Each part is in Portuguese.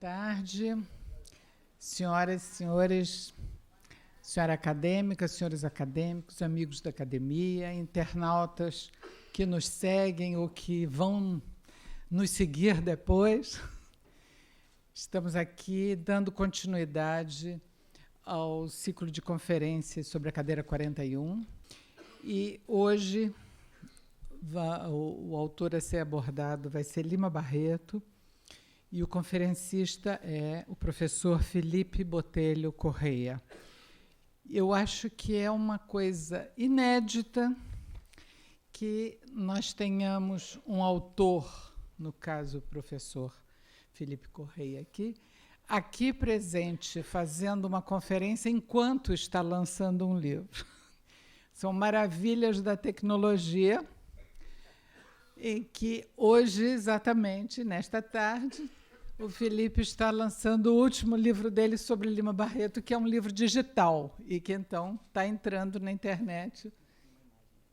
tarde, senhoras e senhores, senhora acadêmica, senhores acadêmicos, amigos da academia, internautas que nos seguem ou que vão nos seguir depois. Estamos aqui dando continuidade ao ciclo de conferências sobre a cadeira 41 e hoje o autor a ser abordado vai ser Lima Barreto e o conferencista é o professor Felipe Botelho Correia. Eu acho que é uma coisa inédita que nós tenhamos um autor, no caso o professor Felipe Correia aqui presente, fazendo uma conferência enquanto está lançando um livro. São maravilhas da tecnologia, em que hoje, exatamente, nesta tarde, o Felipe está lançando o último livro dele sobre Lima Barreto, que é um livro digital, e que, então, está entrando na internet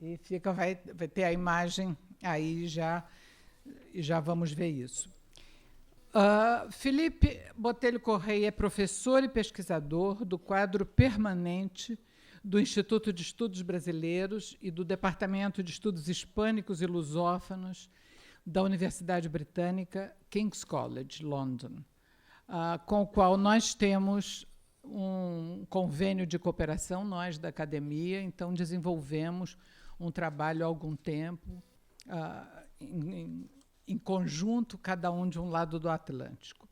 e vai ter a imagem aí já, e já vamos ver isso. Felipe Botelho Correia é professor e pesquisador do quadro permanente do Instituto de Estudos Brasileiros e do Departamento de Estudos Hispânicos e Lusófonos da Universidade Britânica, King's College, London, com o qual nós temos um convênio de cooperação, nós da academia, então desenvolvemos um trabalho há algum tempo, em conjunto, cada um de um lado do Atlântico.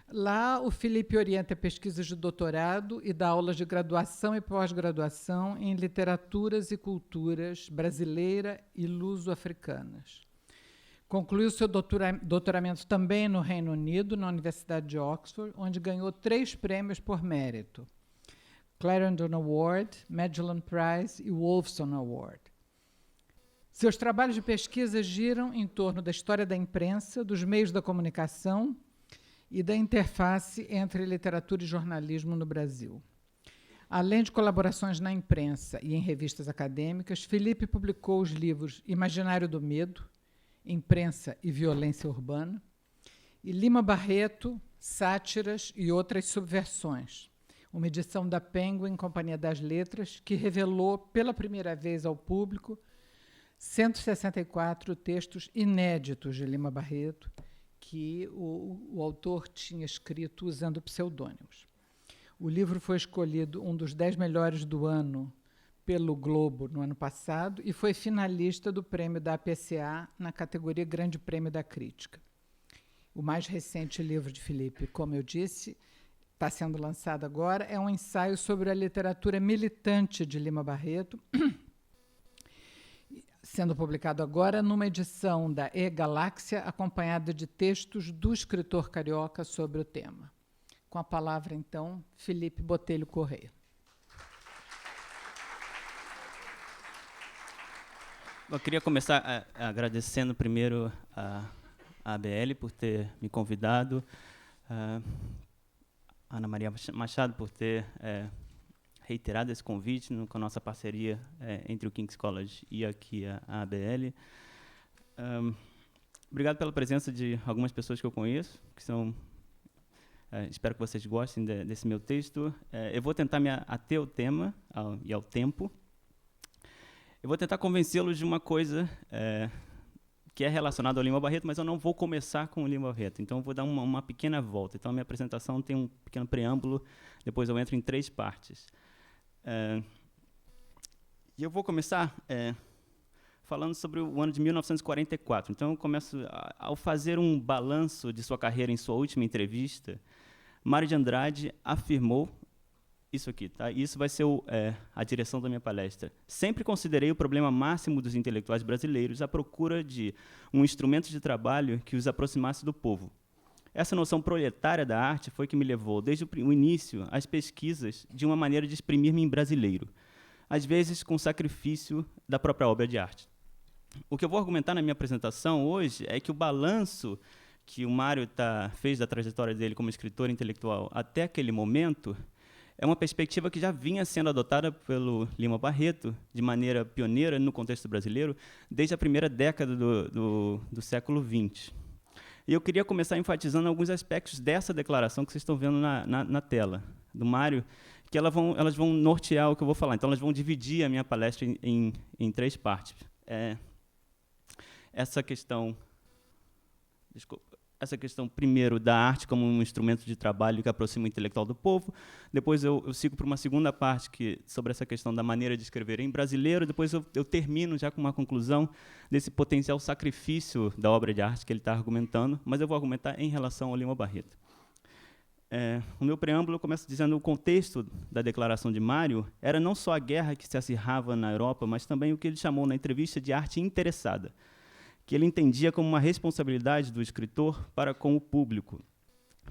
Lá, o Felipe orienta pesquisas de doutorado e dá aulas de graduação e pós-graduação em literaturas e culturas brasileira e luso-africanas. Concluiu seu doutoramento também no Reino Unido, na Universidade de Oxford, onde ganhou 3 prêmios por mérito: Clarendon Award, Magellan Prize e Wolfson Award. Seus trabalhos de pesquisa giram em torno da história da imprensa, dos meios da comunicação e da interface entre literatura e jornalismo no Brasil. Além de colaborações na imprensa e em revistas acadêmicas, Felipe publicou os livros Imaginário do Medo, Imprensa e Violência Urbana, e Lima Barreto, Sátiras e Outras Subversões, uma edição da Penguin, Companhia das Letras, que revelou pela primeira vez ao público 164 textos inéditos de Lima Barreto, que o autor tinha escrito usando pseudônimos. O livro foi escolhido um dos 10 melhores do ano pelo Globo no ano passado e foi finalista do prêmio da APCA na categoria Grande Prêmio da Crítica. O mais recente livro de Felipe, como eu disse, está sendo lançado agora, é um ensaio sobre a literatura militante de Lima Barreto, sendo publicado agora numa edição da E-Galáxia, acompanhada de textos do escritor carioca sobre o tema. Com a palavra, então, Felipe Botelho Correia. Eu queria começar agradecendo primeiro a ABL por ter me convidado, a Ana Maria Machado por ter reiterado esse convite com a nossa parceria entre o King's College e aqui a ABL. Obrigado pela presença de algumas pessoas que eu conheço, que são... espero que vocês gostem desse meu texto. Eu vou tentar me ater ao tema e ao tempo. Eu vou tentar convencê-los de uma coisa que é relacionada ao Lima Barreto, mas eu não vou começar com o Lima Barreto. Então, eu vou dar uma pequena volta. Então, a minha apresentação tem um pequeno preâmbulo, depois eu entro em 3 partes. E eu vou começar falando sobre o ano de 1944. Então, eu começo, ao fazer um balanço de sua carreira em sua última entrevista, Mário de Andrade afirmou isso aqui, tá? Isso vai ser a direção da minha palestra. Sempre considerei o problema máximo dos intelectuais brasileiros a procura de um instrumento de trabalho que os aproximasse do povo. Essa noção proletária da arte foi que me levou, desde o início, às pesquisas de uma maneira de exprimir-me em brasileiro, às vezes com sacrifício da própria obra de arte. O que eu vou argumentar na minha apresentação hoje é que o balanço que o Mário fez da trajetória dele como escritor intelectual até aquele momento é uma perspectiva que já vinha sendo adotada pelo Lima Barreto de maneira pioneira no contexto brasileiro desde a primeira década do século XX. E eu queria começar enfatizando alguns aspectos dessa declaração que vocês estão vendo na tela do Mário, que elas vão nortear o que eu vou falar. Então, elas vão dividir a minha palestra em 3 partes. Essa questão primeiro da arte como um instrumento de trabalho que aproxima o intelectual do povo. Depois eu sigo para uma segunda parte sobre essa questão da maneira de escrever em brasileiro. Depois eu termino já com uma conclusão desse potencial sacrifício da obra de arte que ele está argumentando, mas eu vou argumentar em relação ao Lima Barreto. O meu preâmbulo começa dizendo que o contexto da declaração de Mário era não só a guerra que se acirrava na Europa, mas também o que ele chamou na entrevista de arte interessada, que ele entendia como uma responsabilidade do escritor para com o público.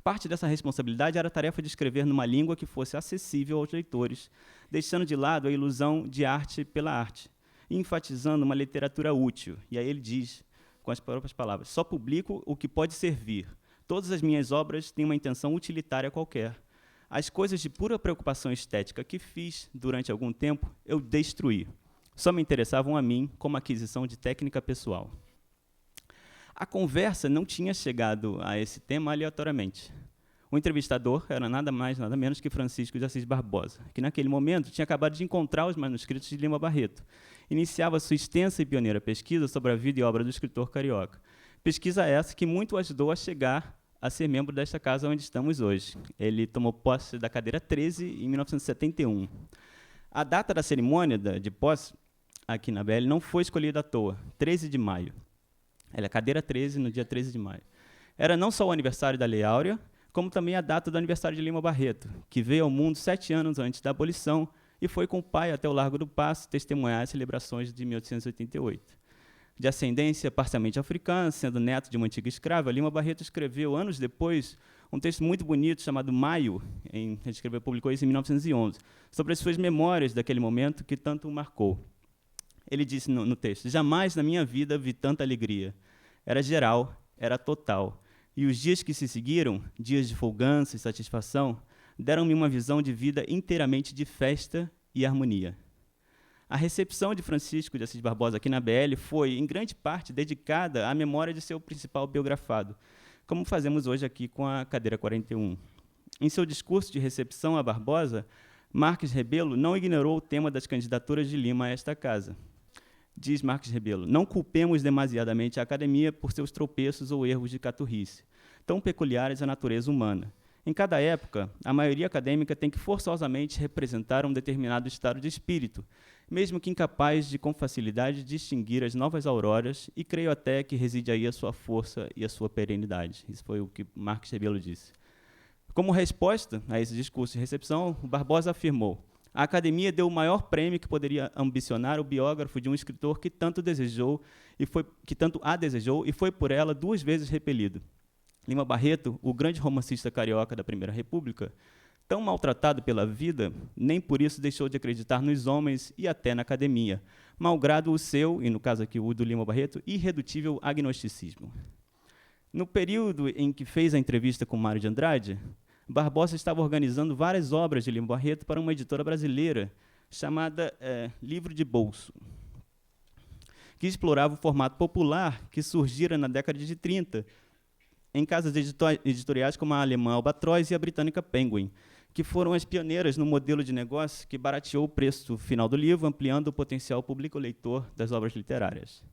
Parte dessa responsabilidade era a tarefa de escrever numa língua que fosse acessível aos leitores, deixando de lado a ilusão de arte pela arte, e enfatizando uma literatura útil. E aí ele diz, com as próprias palavras, só publico o que pode servir. Todas as minhas obras têm uma intenção utilitária qualquer. As coisas de pura preocupação estética que fiz durante algum tempo, eu destruí. Só me interessavam a mim como aquisição de técnica pessoal. A conversa não tinha chegado a esse tema aleatoriamente. O entrevistador era nada mais, nada menos que Francisco de Assis Barbosa, que naquele momento tinha acabado de encontrar os manuscritos de Lima Barreto. Iniciava sua extensa e pioneira pesquisa sobre a vida e obra do escritor carioca. Pesquisa essa que muito ajudou a chegar a ser membro desta casa onde estamos hoje. Ele tomou posse da cadeira 13 em 1971. A data da cerimônia de posse aqui na BL não foi escolhida à toa, 13 de maio. Ela é cadeira 13, no dia 13 de maio. Era não só o aniversário da Lei Áurea, como também a data do aniversário de Lima Barreto, que veio ao mundo 7 anos antes da abolição e foi com o pai até o Largo do Passo testemunhar as celebrações de 1888. De ascendência parcialmente africana, sendo neto de uma antiga escrava, Lima Barreto escreveu, anos depois, um texto muito bonito chamado Maio, ele publicou isso em 1911, sobre as suas memórias daquele momento que tanto o marcou. Ele disse no texto, jamais na minha vida vi tanta alegria. Era geral, era total. E os dias que se seguiram, dias de folgança e satisfação, deram-me uma visão de vida inteiramente de festa e harmonia. A recepção de Francisco de Assis Barbosa aqui na BL foi, em grande parte, dedicada à memória de seu principal biografado, como fazemos hoje aqui com a cadeira 41. Em seu discurso de recepção a Barbosa, Marques Rebelo não ignorou o tema das candidaturas de Lima a esta casa. Diz Marques Rebelo, não culpemos demasiadamente a academia por seus tropeços ou erros de caturrice, tão peculiares à natureza humana. Em cada época, a maioria acadêmica tem que forçosamente representar um determinado estado de espírito, mesmo que incapaz de com facilidade distinguir as novas auroras, e creio até que reside aí a sua força e a sua perenidade. Isso foi o que Marques Rebelo disse. Como resposta a esse discurso de recepção, o Barbosa afirmou, a academia deu o maior prêmio que poderia ambicionar o biógrafo de um escritor que tanto a desejou e foi por ela 2 vezes repelido. Lima Barreto, o grande romancista carioca da Primeira República, tão maltratado pela vida, nem por isso deixou de acreditar nos homens e até na academia, malgrado o seu, e no caso aqui o do Lima Barreto, irredutível agnosticismo. No período em que fez a entrevista com Mário de Andrade, Barbosa estava organizando várias obras de Lima Barreto para uma editora brasileira chamada Livro de Bolso, que explorava o formato popular que surgira na década de 30 em casas editoriais como a alemã Albatroz e a britânica Penguin, que foram as pioneiras no modelo de negócio que barateou o preço final do livro, ampliando o potencial público-leitor das obras literárias.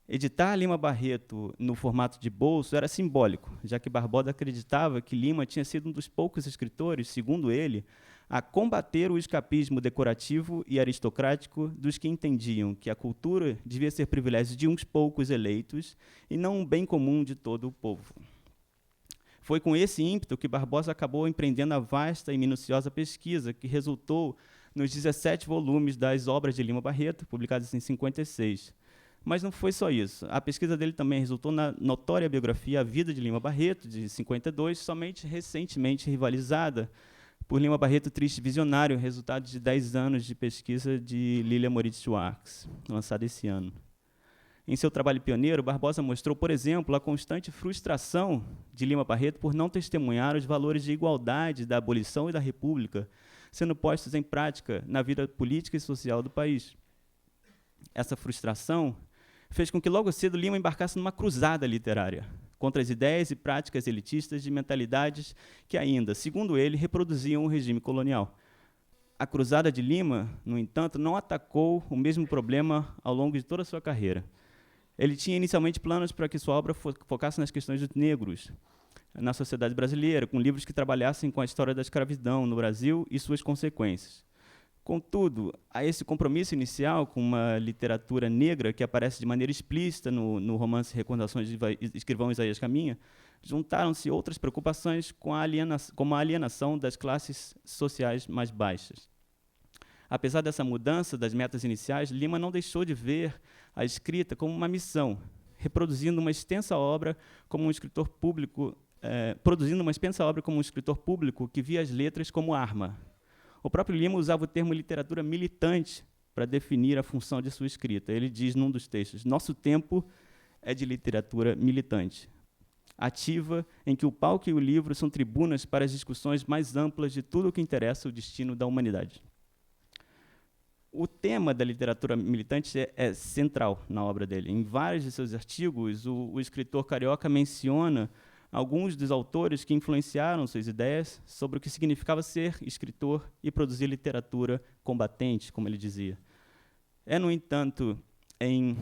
Editar Lima Barreto no formato de bolso era simbólico, já que Barbosa acreditava que Lima tinha sido um dos poucos escritores, segundo ele, a combater o escapismo decorativo e aristocrático dos que entendiam que a cultura devia ser privilégio de uns poucos eleitos e não um bem comum de todo o povo. Foi com esse ímpeto que Barbosa acabou empreendendo a vasta e minuciosa pesquisa que resultou nos 17 volumes das obras de Lima Barreto, publicadas em 56. Mas não foi só isso. A pesquisa dele também resultou na notória biografia A Vida de Lima Barreto, de 52, somente recentemente rivalizada por Lima Barreto Triste Visionário, resultado de 10 anos de pesquisa de Lilia Moritz Schwartz, lançada esse ano. Em seu trabalho pioneiro, Barbosa mostrou, por exemplo, a constante frustração de Lima Barreto por não testemunhar os valores de igualdade da abolição e da República, sendo postos em prática na vida política e social do país. Essa frustração fez com que logo cedo Lima embarcasse numa cruzada literária, contra as ideias e práticas elitistas de mentalidades que ainda, segundo ele, reproduziam o regime colonial. A Cruzada de Lima, no entanto, não atacou o mesmo problema ao longo de toda a sua carreira. Ele tinha inicialmente planos para que sua obra focasse nas questões dos negros na sociedade brasileira, com livros que trabalhassem com a história da escravidão no Brasil e suas consequências. Contudo, a esse compromisso inicial com uma literatura negra que aparece de maneira explícita no romance Recordações de Escrivão Isaías Caminha, juntaram-se outras preocupações como a alienação das classes sociais mais baixas. Apesar dessa mudança das metas iniciais, Lima não deixou de ver a escrita como uma missão, produzindo uma extensa obra como um escritor público que via as letras como arma. O próprio Lima usava o termo literatura militante para definir a função de sua escrita. Ele diz num dos textos: nosso tempo é de literatura militante, ativa, em que o palco e o livro são tribunas para as discussões mais amplas de tudo o que interessa o destino da humanidade. O tema da literatura militante é central na obra dele. Em vários de seus artigos, o escritor carioca menciona alguns dos autores que influenciaram suas ideias sobre o que significava ser escritor e produzir literatura combatente, como ele dizia. No entanto, em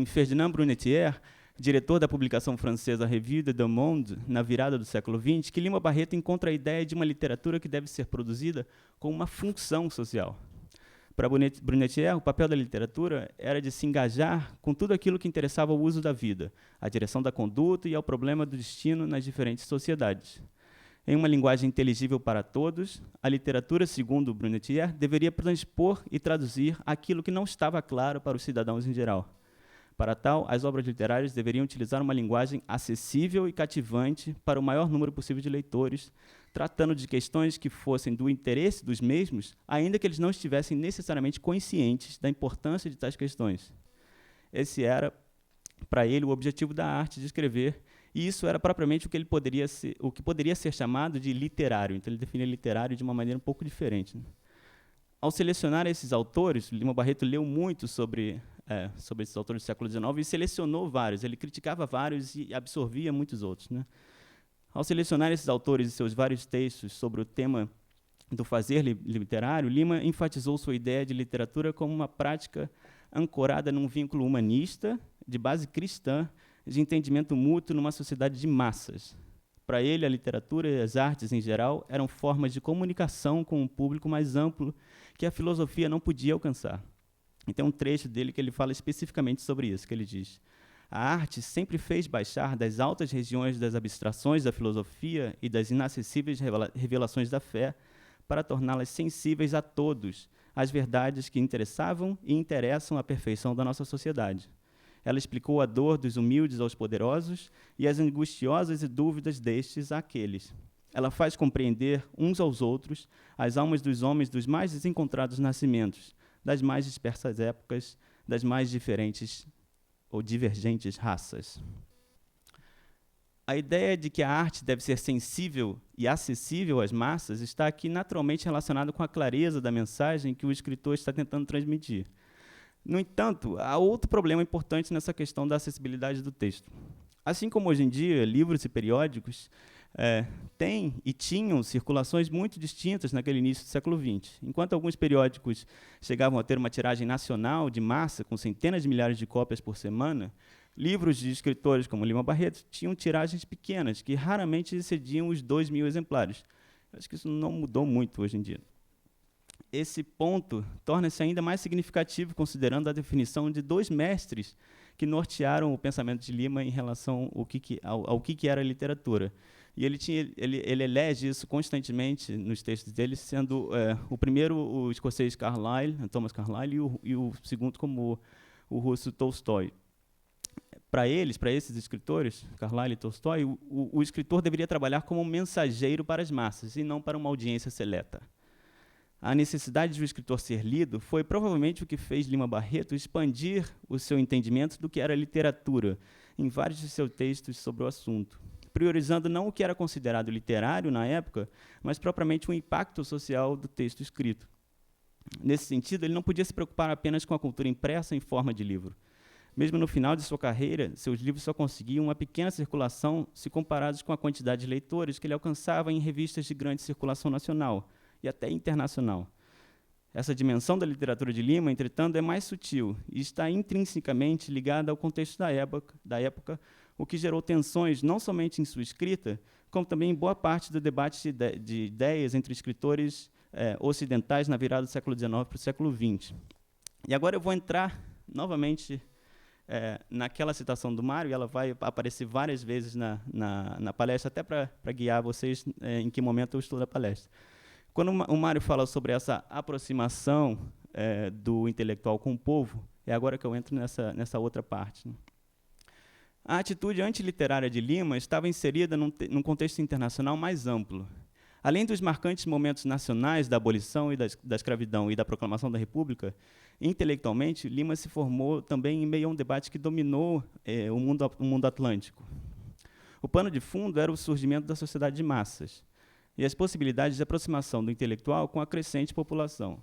Ferdinand Brunetière, diretor da publicação francesa Revue de Deux Mondes, na virada do século XX, que Lima Barreto encontra a ideia de uma literatura que deve ser produzida com uma função social. Para Brunetière, o papel da literatura era de se engajar com tudo aquilo que interessava ao uso da vida, à direção da conduta e ao problema do destino nas diferentes sociedades. Em uma linguagem inteligível para todos, a literatura, segundo Brunetière, deveria transpor e traduzir aquilo que não estava claro para os cidadãos em geral. Para tal, as obras literárias deveriam utilizar uma linguagem acessível e cativante para o maior número possível de leitores, tratando de questões que fossem do interesse dos mesmos, ainda que eles não estivessem necessariamente conscientes da importância de tais questões. Esse era, para ele, o objetivo da arte de escrever, e isso era propriamente o que poderia ser chamado de literário. Então, ele definia literário de uma maneira um pouco diferente, né? Ao selecionar esses autores, Lima Barreto leu muito sobre esses autores do século XIX e selecionou vários. Ele criticava vários e absorvia muitos outros, né? Ao selecionar esses autores e seus vários textos sobre o tema do fazer literário, Lima enfatizou sua ideia de literatura como uma prática ancorada num vínculo humanista, de base cristã, de entendimento mútuo numa sociedade de massas. Para ele, a literatura e as artes, em geral, eram formas de comunicação com um público mais amplo que a filosofia não podia alcançar. E tem um trecho dele que ele fala especificamente sobre isso, que ele diz: a arte sempre fez baixar das altas regiões das abstrações da filosofia e das inacessíveis revelações da fé para torná-las sensíveis a todos, às verdades que interessavam e interessam a perfeição da nossa sociedade. Ela explicou a dor dos humildes aos poderosos e as angustiosas dúvidas destes àqueles. Ela faz compreender uns aos outros as almas dos homens dos mais desencontrados nascimentos, das mais dispersas épocas, das mais diferentes ou divergentes raças. A ideia de que a arte deve ser sensível e acessível às massas está aqui naturalmente relacionada com a clareza da mensagem que o escritor está tentando transmitir. No entanto, há outro problema importante nessa questão da acessibilidade do texto. Assim como hoje em dia, livros e periódicos têm e tinham circulações muito distintas naquele início do século XX. Enquanto alguns periódicos chegavam a ter uma tiragem nacional de massa, com centenas de milhares de cópias por semana, livros de escritores como Lima Barreto tinham tiragens pequenas, que raramente excediam os 2.000 exemplares. Acho que isso não mudou muito hoje em dia. Esse ponto torna-se ainda mais significativo considerando a definição de dois mestres que nortearam o pensamento de Lima em relação ao que era literatura. E ele elege isso constantemente nos textos dele, sendo o primeiro o escocês Thomas Carlyle, e o segundo como o russo Tolstói. Para esses escritores, Carlyle e Tolstói, o escritor deveria trabalhar como um mensageiro para as massas e não para uma audiência seleta. A necessidade de o escritor ser lido foi provavelmente o que fez Lima Barreto expandir o seu entendimento do que era literatura em vários de seus textos sobre o assunto, priorizando não o que era considerado literário na época, mas propriamente o impacto social do texto escrito. Nesse sentido, ele não podia se preocupar apenas com a cultura impressa em forma de livro. Mesmo no final de sua carreira, seus livros só conseguiam uma pequena circulação se comparados com a quantidade de leitores que ele alcançava em revistas de grande circulação nacional e até internacional. Essa dimensão da literatura de Lima, entretanto, é mais sutil e está intrinsecamente ligada ao contexto da época, o que gerou tensões não somente em sua escrita, como também em boa parte do debate de ideias entre escritores ocidentais na virada do século XIX para o século XX. E agora eu vou entrar novamente naquela citação do Mário, e ela vai aparecer várias vezes na palestra, até para guiar vocês em que momento eu estou na palestra. Quando o Mário fala sobre essa aproximação do intelectual com o povo, é agora que eu entro nessa outra parte, né? A atitude antiliterária de Lima estava inserida num contexto internacional mais amplo. Além dos marcantes momentos nacionais da abolição e da escravidão e da proclamação da República, intelectualmente, Lima se formou também em meio a um debate que dominou o mundo atlântico. O pano de fundo era o surgimento da sociedade de massas e as possibilidades de aproximação do intelectual com a crescente população.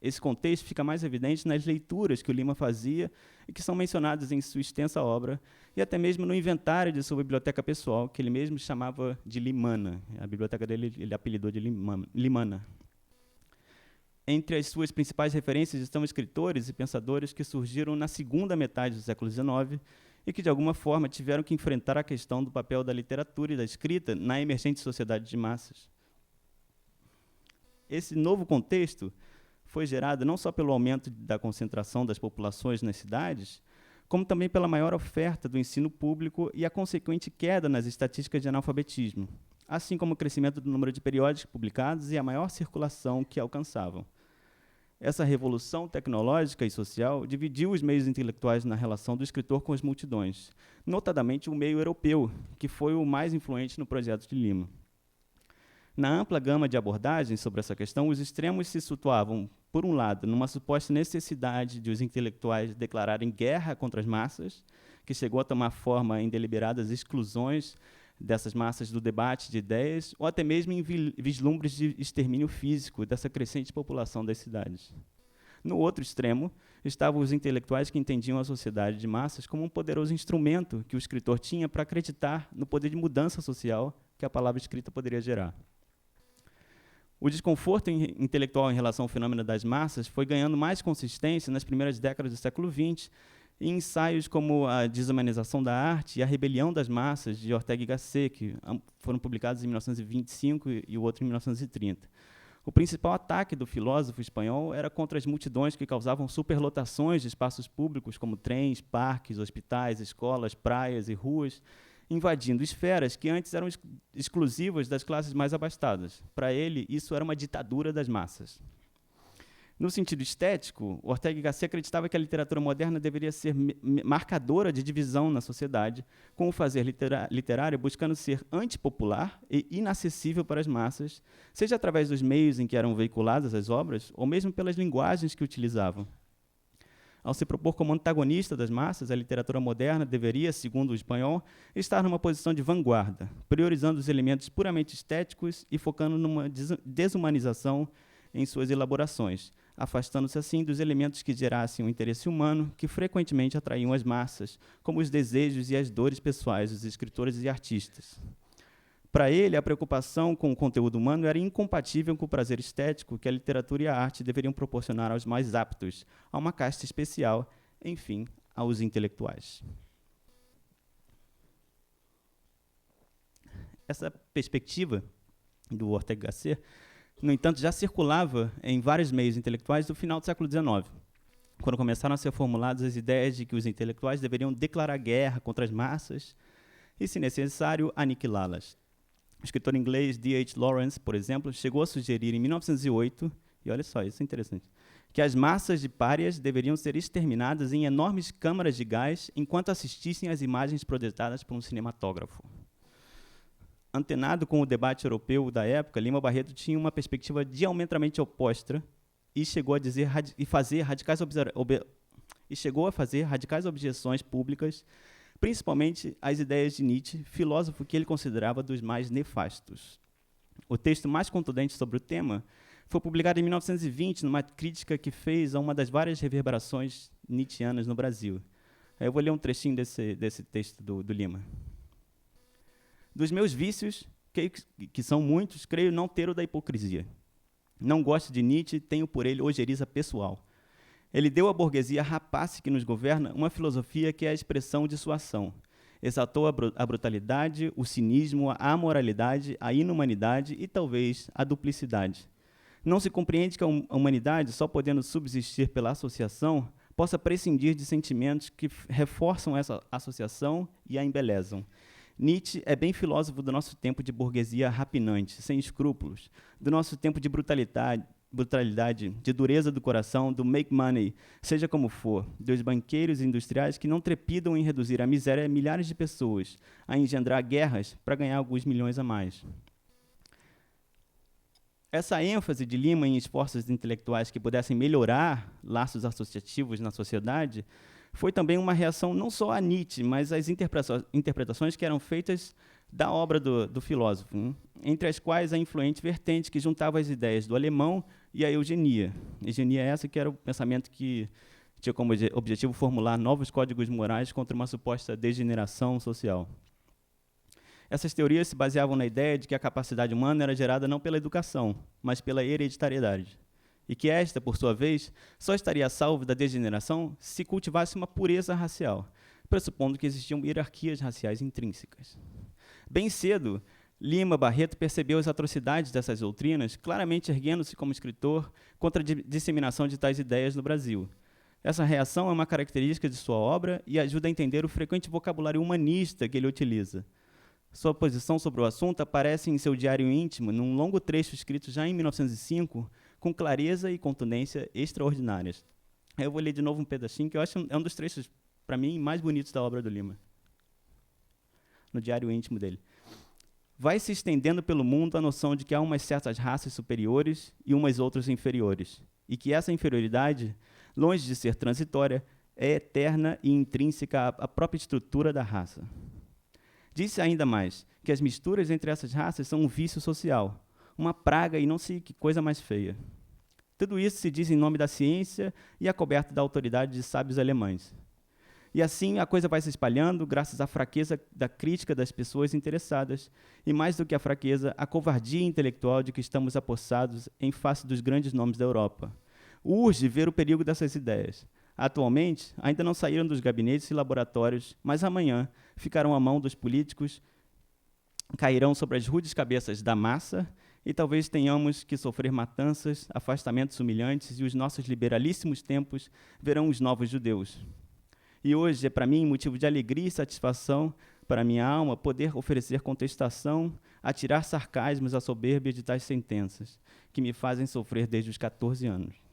Esse contexto fica mais evidente nas leituras que o Lima fazia e que são mencionadas em sua extensa obra e até mesmo no inventário de sua biblioteca pessoal, que ele mesmo chamava de Limana. A biblioteca dele ele apelidou de Limana. Entre as suas principais referências estão escritores e pensadores que surgiram na segunda metade do século XIX e que, de alguma forma, tiveram que enfrentar a questão do papel da literatura e da escrita na emergente sociedade de massas. Esse novo contexto foi gerado não só pelo aumento da concentração das populações nas cidades, como também pela maior oferta do ensino público e a consequente queda nas estatísticas de analfabetismo, assim como o crescimento do número de periódicos publicados e a maior circulação que alcançavam. Essa revolução tecnológica e social dividiu os meios intelectuais na relação do escritor com as multidões, notadamente o meio europeu, que foi o mais influente no projeto de Lima. Na ampla gama de abordagens sobre essa questão, os extremos se situavam, por um lado, numa suposta necessidade de os intelectuais declararem guerra contra as massas, que chegou a tomar forma em deliberadas exclusões dessas massas do debate de ideias, ou até mesmo em vislumbres de extermínio físico dessa crescente população das cidades. No outro extremo, estavam os intelectuais que entendiam a sociedade de massas como um poderoso instrumento que o escritor tinha para acreditar no poder de mudança social que a palavra escrita poderia gerar. O desconforto intelectual em relação ao fenômeno das massas foi ganhando mais consistência nas primeiras décadas do século XX, em ensaios como A Desumanização da Arte e A Rebelião das Massas, de Ortega y Gasset, que foram publicados em 1925 e o outro em 1930. O principal ataque do filósofo espanhol era contra as multidões que causavam superlotações de espaços públicos, como trens, parques, hospitais, escolas, praias e ruas, invadindo esferas que antes eram exclusivas das classes mais abastadas. Para ele, isso era uma ditadura das massas. No sentido estético, Ortega y Gasset acreditava que a literatura moderna deveria ser marcadora de divisão na sociedade, com o fazer literário buscando ser antipopular e inacessível para as massas, seja através dos meios em que eram veiculadas as obras, ou mesmo pelas linguagens que utilizavam. Ao se propor como antagonista das massas, a literatura moderna deveria, segundo o espanhol, estar numa posição de vanguarda, priorizando os elementos puramente estéticos e focando numa desumanização em suas elaborações, afastando-se assim dos elementos que gerassem o interesse humano, que frequentemente atraíam as massas, como os desejos e as dores pessoais dos escritores e artistas. Para ele, a preocupação com o conteúdo humano era incompatível com o prazer estético que a literatura e a arte deveriam proporcionar aos mais aptos, a uma casta especial, enfim, aos intelectuais. Essa perspectiva do Ortega y Gasset, no entanto, já circulava em vários meios intelectuais do final do século XIX, quando começaram a ser formuladas as ideias de que os intelectuais deveriam declarar guerra contra as massas e, se necessário, aniquilá-las. O escritor inglês D.H. Lawrence, por exemplo, chegou a sugerir em 1908, e olha só, isso é interessante, que as massas de párias deveriam ser exterminadas em enormes câmaras de gás enquanto assistissem às imagens projetadas por um cinematógrafo. Antenado com o debate europeu da época, Lima Barreto tinha uma perspectiva diametralmente oposta e chegou a fazer radicais objeções públicas, principalmente às ideias de Nietzsche, filósofo que ele considerava dos mais nefastos. O texto mais contundente sobre o tema foi publicado em 1920, numa crítica que fez a uma das várias reverberações nietzschianas no Brasil. Eu vou ler um trechinho desse texto do Lima. Dos meus vícios, que são muitos, creio não ter o da hipocrisia. Não gosto de Nietzsche, tenho por ele ojeriza pessoal. Ele deu à burguesia rapace que nos governa uma filosofia que é a expressão de sua ação. Exaltou a brutalidade, o cinismo, a amoralidade, a inumanidade e, talvez, a duplicidade. Não se compreende que a humanidade, só podendo subsistir pela associação, possa prescindir de sentimentos que reforçam essa associação e a embelezam. Nietzsche é bem filósofo do nosso tempo de burguesia rapinante, sem escrúpulos, do nosso tempo de brutalidade, de dureza do coração, do make money, seja como for, dos banqueiros e industriais que não trepidam em reduzir a miséria a milhares de pessoas, a engendrar guerras para ganhar alguns milhões a mais. Essa ênfase de Lima em esforços intelectuais que pudessem melhorar laços associativos na sociedade foi também uma reação não só a Nietzsche, mas às interpretações que eram feitas da obra do filósofo, entre as quais a influente vertente que juntava as ideias do alemão e a eugenia. Eugenia essa que era o pensamento que tinha como objetivo formular novos códigos morais contra uma suposta degeneração social. Essas teorias se baseavam na ideia de que a capacidade humana era gerada não pela educação, mas pela hereditariedade. E que esta, por sua vez, só estaria salva da degeneração se cultivasse uma pureza racial, pressupondo que existiam hierarquias raciais intrínsecas. Bem cedo, Lima Barreto percebeu as atrocidades dessas doutrinas, claramente erguendo-se como escritor contra a disseminação de tais ideias no Brasil. Essa reação é uma característica de sua obra e ajuda a entender o frequente vocabulário humanista que ele utiliza. Sua posição sobre o assunto aparece em seu diário íntimo, num longo trecho escrito já em 1905, com clareza e contundência extraordinárias. Eu vou ler de novo um pedacinho, que eu acho é um dos trechos, para mim, mais bonitos da obra do Lima, no diário íntimo dele. Vai se estendendo pelo mundo a noção de que há umas certas raças superiores e umas outras inferiores, e que essa inferioridade, longe de ser transitória, é eterna e intrínseca à própria estrutura da raça. Disse ainda mais que as misturas entre essas raças são um vício social, uma praga e não sei que coisa mais feia. Tudo isso se diz em nome da ciência e acoberto da autoridade de sábios alemães. E assim a coisa vai se espalhando graças à fraqueza da crítica das pessoas interessadas e, mais do que a fraqueza, a covardia intelectual de que estamos apossados em face dos grandes nomes da Europa. Urge ver o perigo dessas ideias. Atualmente, ainda não saíram dos gabinetes e laboratórios, mas amanhã ficarão à mão dos políticos, cairão sobre as rudes cabeças da massa e talvez tenhamos que sofrer matanças, afastamentos humilhantes e os nossos liberalíssimos tempos verão os novos judeus. E hoje é para mim motivo de alegria e satisfação para minha alma poder oferecer contestação, atirar sarcasmos à soberba de tais sentenças, que me fazem sofrer desde os 14 anos.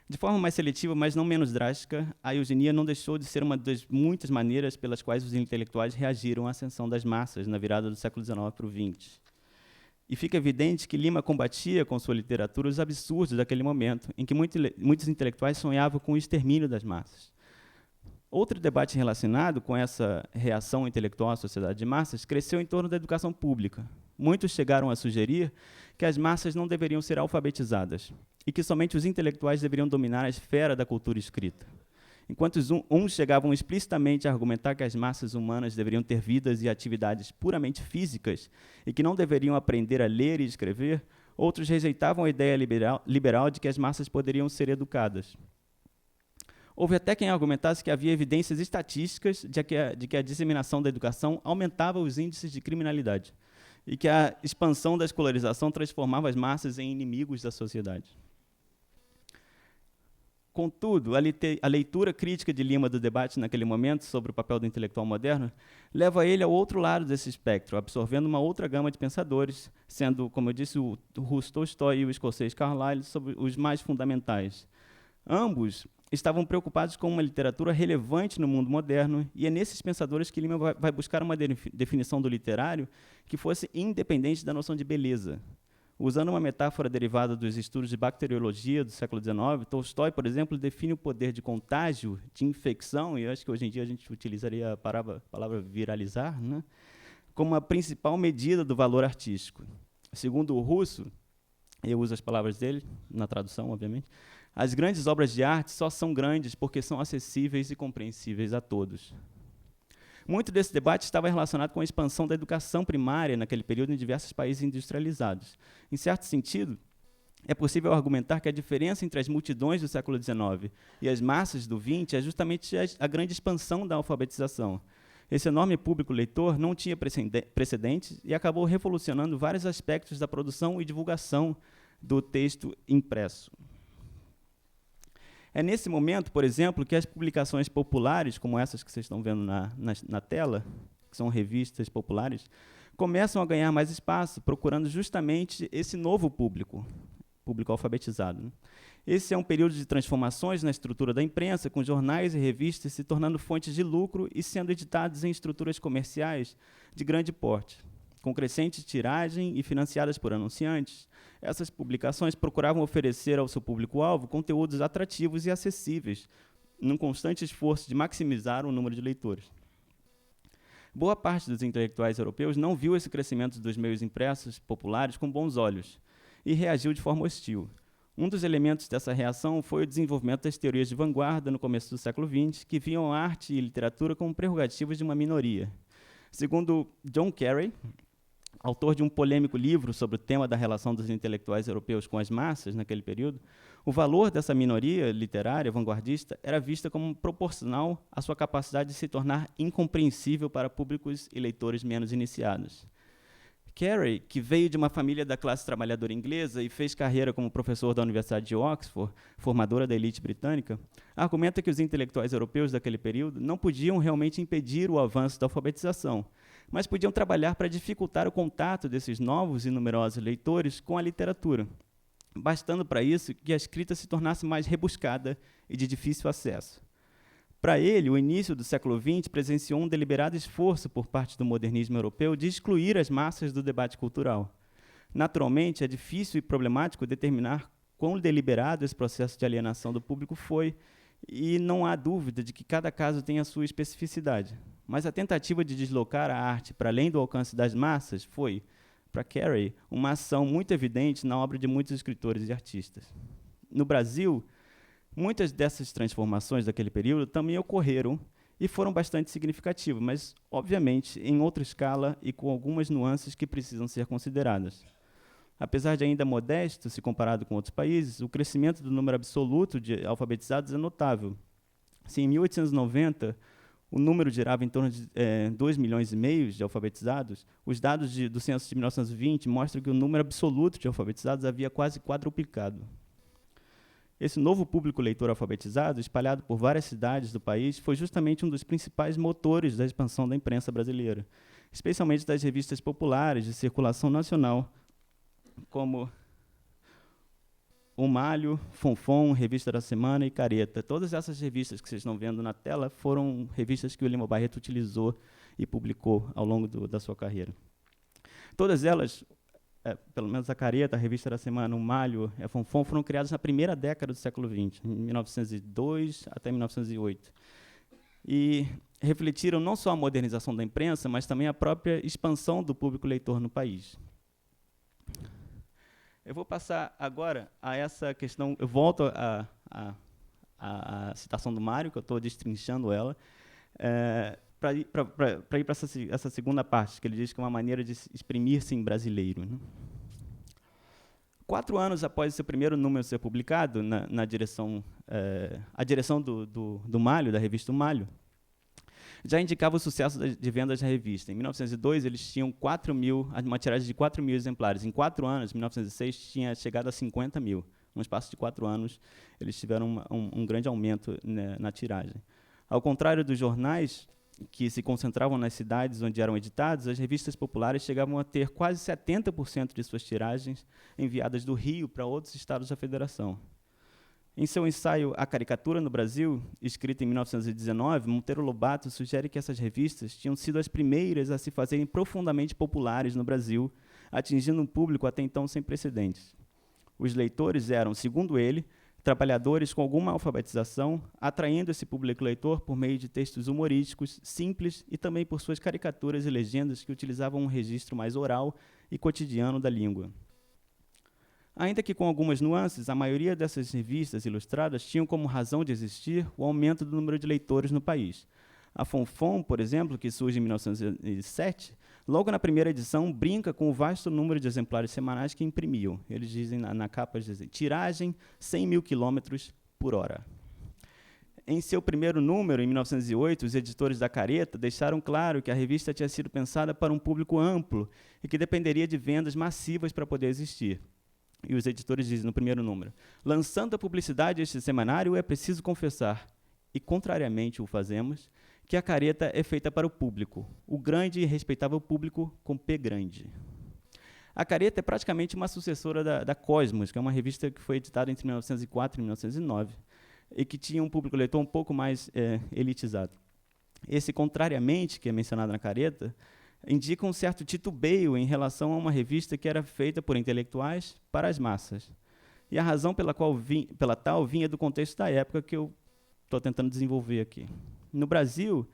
De forma mais seletiva, mas não menos drástica, a eugenia não deixou de ser uma das muitas maneiras pelas quais os intelectuais reagiram à ascensão das massas na virada do século XIX para o XX. E fica evidente que Lima combatia com sua literatura os absurdos daquele momento, em que muitos intelectuais sonhavam com o extermínio das massas. Outro debate relacionado com essa reação intelectual à sociedade de massas cresceu em torno da educação pública. Muitos chegaram a sugerir que as massas não deveriam ser alfabetizadas e que somente os intelectuais deveriam dominar a esfera da cultura escrita. Enquanto uns chegavam explicitamente a argumentar que as massas humanas deveriam ter vidas e atividades puramente físicas e que não deveriam aprender a ler e escrever, outros rejeitavam a ideia liberal de que as massas poderiam ser educadas. Houve até quem argumentasse que havia evidências estatísticas de que a disseminação da educação aumentava os índices de criminalidade e que a expansão da escolarização transformava as massas em inimigos da sociedade. Contudo, a leitura crítica de Lima do debate naquele momento sobre o papel do intelectual moderno leva ele ao outro lado desse espectro, absorvendo uma outra gama de pensadores, sendo, como eu disse, o russo Tolstói e o escocês Carlyle sobre os mais fundamentais. Ambos estavam preocupados com uma literatura relevante no mundo moderno, e é nesses pensadores que Lima vai buscar uma definição do literário que fosse independente da noção de beleza. Usando uma metáfora derivada dos estudos de bacteriologia do século XIX, Tolstói, por exemplo, define o poder de contágio, de infecção, e eu acho que hoje em dia a gente utilizaria a palavra viralizar, né, como a principal medida do valor artístico. Segundo o russo, eu uso as palavras dele, na tradução, obviamente, As grandes obras de arte só são grandes porque são acessíveis e compreensíveis a todos. Muito desse debate estava relacionado com a expansão da educação primária naquele período em diversos países industrializados. Em certo sentido, é possível argumentar que a diferença entre as multidões do século XIX e as massas do XX é justamente a grande expansão da alfabetização. Esse enorme público leitor não tinha precedentes e acabou revolucionando vários aspectos da produção e divulgação do texto impresso. É nesse momento, por exemplo, que as publicações populares, como essas que vocês estão vendo na tela, que são revistas populares, começam a ganhar mais espaço, procurando justamente esse novo público alfabetizado. Esse é um período de transformações na estrutura da imprensa, com jornais e revistas se tornando fontes de lucro e sendo editados em estruturas comerciais de grande porte. Com crescente tiragem e financiadas por anunciantes, essas publicações procuravam oferecer ao seu público-alvo conteúdos atrativos e acessíveis, num constante esforço de maximizar o número de leitores. Boa parte dos intelectuais europeus não viu esse crescimento dos meios impressos populares com bons olhos e reagiu de forma hostil. Um dos elementos dessa reação foi o desenvolvimento das teorias de vanguarda no começo do século XX, que viam a arte e literatura como prerrogativas de uma minoria. Segundo John Carey, autor de um polêmico livro sobre o tema da relação dos intelectuais europeus com as massas naquele período, o valor dessa minoria literária vanguardista era vista como proporcional à sua capacidade de se tornar incompreensível para públicos e leitores menos iniciados. Carey, que veio de uma família da classe trabalhadora inglesa e fez carreira como professor da Universidade de Oxford, formadora da elite britânica, argumenta que os intelectuais europeus daquele período não podiam realmente impedir o avanço da alfabetização, mas podiam trabalhar para dificultar o contato desses novos e numerosos leitores com a literatura, bastando para isso que a escrita se tornasse mais rebuscada e de difícil acesso. Para ele, o início do século XX presenciou um deliberado esforço por parte do modernismo europeu de excluir as massas do debate cultural. Naturalmente, é difícil e problemático determinar quão deliberado esse processo de alienação do público foi, e não há dúvida de que cada caso tem a sua especificidade. Mas a tentativa de deslocar a arte para além do alcance das massas foi, para Carey, uma ação muito evidente na obra de muitos escritores e artistas. No Brasil, muitas dessas transformações daquele período também ocorreram e foram bastante significativas, mas, obviamente, em outra escala e com algumas nuances que precisam ser consideradas. Apesar de ainda modesto, se comparado com outros países, o crescimento do número absoluto de alfabetizados é notável. Se em 1890 o número girava em torno de 2,5 milhões de alfabetizados, os dados do censo de 1920 mostram que o número absoluto de alfabetizados havia quase quadruplicado. Esse novo público leitor alfabetizado, espalhado por várias cidades do país, foi justamente um dos principais motores da expansão da imprensa brasileira, especialmente das revistas populares de circulação nacional, como O Malho, Fonfon, Revista da Semana e Careta. Todas essas revistas que vocês estão vendo na tela foram revistas que o Lima Barreto utilizou e publicou ao longo da sua carreira. Todas elas, pelo menos a Careta, a Revista da Semana, o Malho e a Fonfon, foram criadas na primeira década do século XX, em 1902 até 1908. E refletiram não só a modernização da imprensa, mas também a própria expansão do público leitor no país. Eu vou passar agora a essa questão, eu volto à citação do Mário, que eu estou destrinchando ela, para ir para essa segunda parte, que ele diz que é uma maneira de exprimir-se em brasileiro, né? 4 anos após seu primeiro número ser publicado, a direção do Malho, da revista O Malho, já indicava o sucesso de vendas da revista. Em 1902, eles tinham uma tiragem de 4 mil exemplares. Em 4 anos, em 1906, tinha chegado a 50 mil. No espaço de 4 anos, eles tiveram um grande aumento, né, na tiragem. Ao contrário dos jornais, que se concentravam nas cidades onde eram editados, as revistas populares chegavam a ter quase 70% de suas tiragens enviadas do Rio para outros estados da Federação. Em seu ensaio A Caricatura no Brasil, escrito em 1919, Monteiro Lobato sugere que essas revistas tinham sido as primeiras a se fazerem profundamente populares no Brasil, atingindo um público até então sem precedentes. Os leitores eram, segundo ele, trabalhadores com alguma alfabetização, atraindo esse público leitor por meio de textos humorísticos, simples, e também por suas caricaturas e legendas que utilizavam um registro mais oral e cotidiano da língua. Ainda que com algumas nuances, a maioria dessas revistas ilustradas tinham como razão de existir o aumento do número de leitores no país. A Fonfon, por exemplo, que surge em 1907, logo na primeira edição, brinca com o vasto número de exemplares semanais que imprimiam. Eles dizem na capa, dizem, tiragem 100 mil quilômetros por hora. Em seu primeiro número, em 1908, os editores da Careta deixaram claro que a revista tinha sido pensada para um público amplo e que dependeria de vendas massivas para poder existir. E os editores dizem no primeiro número, lançando a publicidade este semanário, é preciso confessar, e contrariamente o fazemos, que a Careta é feita para o público, o grande e respeitável público com P grande. A Careta é praticamente uma sucessora da Cosmos, que é uma revista que foi editada entre 1904 e 1909, e que tinha um público leitor um pouco mais elitizado. Esse contrariamente, que é mencionado na Careta, indica um certo titubeio em relação a uma revista que era feita por intelectuais para as massas. E a razão pela tal vinha do contexto da época que eu estou tentando desenvolver aqui. No Brasil,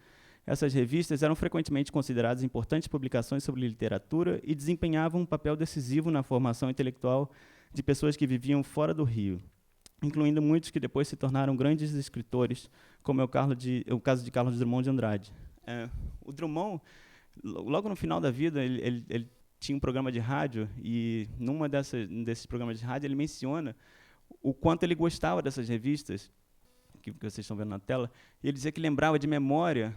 essas revistas eram frequentemente consideradas importantes publicações sobre literatura e desempenhavam um papel decisivo na formação intelectual de pessoas que viviam fora do Rio, incluindo muitos que depois se tornaram grandes escritores, como é o caso de Carlos Drummond de Andrade. O Drummond, logo no final da vida, ele tinha um programa de rádio, e desses programas de rádio ele menciona o quanto ele gostava dessas revistas, que vocês estão vendo na tela, e ele dizia que lembrava de memória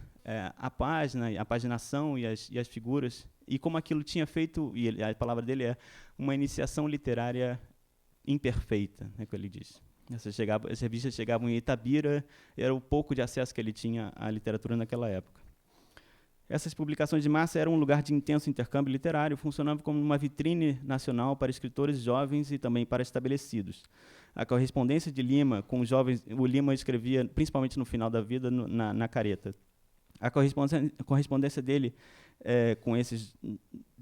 a página, a paginação e as figuras, e como aquilo tinha feito, e a palavra dele é uma iniciação literária imperfeita, né, que ele disse. As revistas chegavam em Itabira, era o pouco de acesso que ele tinha à literatura naquela época. Essas publicações de massa eram um lugar de intenso intercâmbio literário, funcionando como uma vitrine nacional para escritores jovens e também para estabelecidos. A correspondência de Lima com os jovens, o Lima escrevia principalmente no final da vida na Careta. A correspondência dele com esses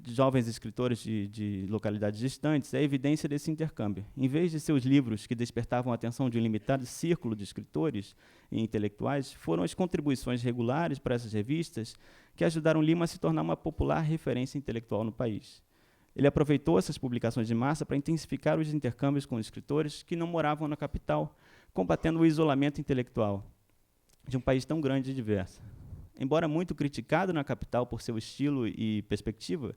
jovens escritores de localidades distantes é evidência desse intercâmbio. Em vez de seus livros, que despertavam a atenção de um limitado círculo de escritores e intelectuais, foram as contribuições regulares para essas revistas que ajudaram Lima a se tornar uma popular referência intelectual no país. Ele aproveitou essas publicações de massa para intensificar os intercâmbios com escritores que não moravam na capital, combatendo o isolamento intelectual de um país tão grande e diverso. Embora muito criticado na capital por seu estilo e perspectiva,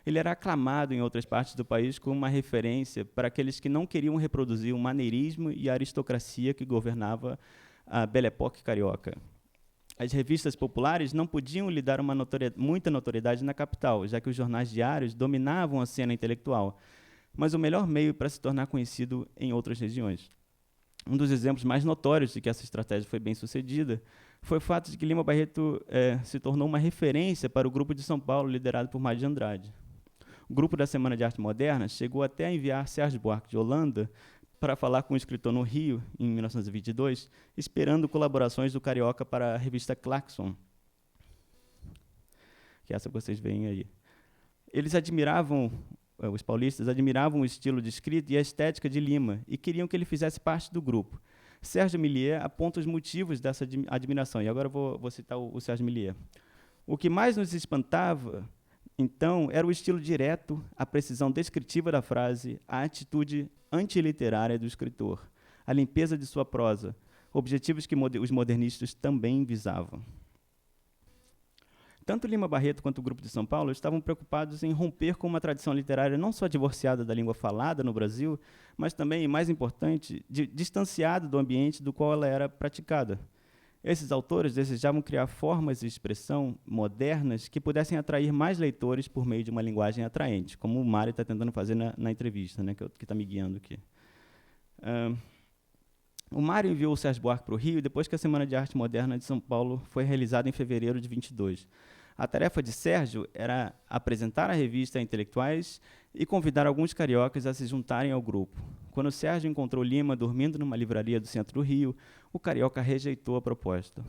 ele era aclamado em outras partes do país como uma referência para aqueles que não queriam reproduzir o maneirismo e a aristocracia que governava a Belle Époque carioca. As revistas populares não podiam lhe dar muita notoriedade na capital, já que os jornais diários dominavam a cena intelectual, mas o melhor meio para se tornar conhecido em outras regiões. Um dos exemplos mais notórios de que essa estratégia foi bem sucedida foi o fato de que Lima Barreto se tornou uma referência para o Grupo de São Paulo, liderado por Mário de Andrade. O Grupo da Semana de Arte Moderna chegou até a enviar Sérgio Buarque de Holanda para falar com o escritor no Rio, em 1922, esperando colaborações do carioca para a revista Claxon, que é essa que vocês veem aí. Os paulistas admiravam o estilo de escrita e a estética de Lima e queriam que ele fizesse parte do grupo. Sérgio Millier aponta os motivos dessa admiração, e agora vou citar o Sérgio Millier. O que mais nos espantava, então, era o estilo direto, a precisão descritiva da frase, a atitude antiliterária do escritor, a limpeza de sua prosa, objetivos que os modernistas também visavam. Tanto Lima Barreto quanto o Grupo de São Paulo estavam preocupados em romper com uma tradição literária não só divorciada da língua falada no Brasil, mas também, e mais importante, distanciada do ambiente do qual ela era praticada. Esses autores desejavam criar formas de expressão modernas que pudessem atrair mais leitores por meio de uma linguagem atraente, como o Mário está tentando fazer na entrevista, né, que está me guiando aqui. O Mário enviou o Sérgio Buarque para o Rio depois que a Semana de Arte Moderna de São Paulo foi realizada em fevereiro de 22. A tarefa de Sérgio era apresentar a revista a intelectuais e convidar alguns cariocas a se juntarem ao grupo. Quando Sérgio encontrou Lima dormindo numa livraria do centro do Rio, o carioca rejeitou a proposta.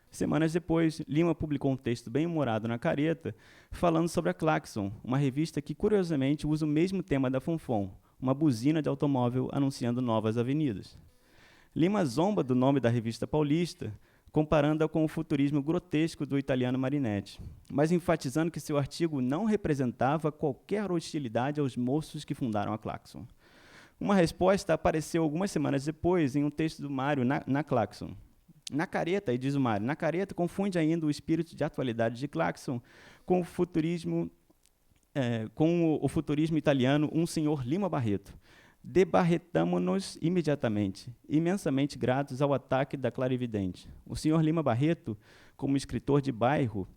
Semanas depois, Lima publicou um texto bem-humorado na Careta, falando sobre a Claxon, uma revista que, curiosamente, usa o mesmo tema da Fonfon, uma buzina de automóvel anunciando novas avenidas. Lima zomba do nome da revista paulista, comparando-a com o futurismo grotesco do italiano Marinetti, mas enfatizando que seu artigo não representava qualquer hostilidade aos moços que fundaram a Claxon. Uma resposta apareceu algumas semanas depois em um texto do Mário na Claxon. Na careta, e diz o Mário, na careta confunde ainda o espírito de atualidade de Claxon com o futurismo italiano, um senhor Lima Barreto. Debarretamo-nos imediatamente, imensamente gratos ao ataque da clarividente. O senhor Lima Barreto, como escritor de bairro,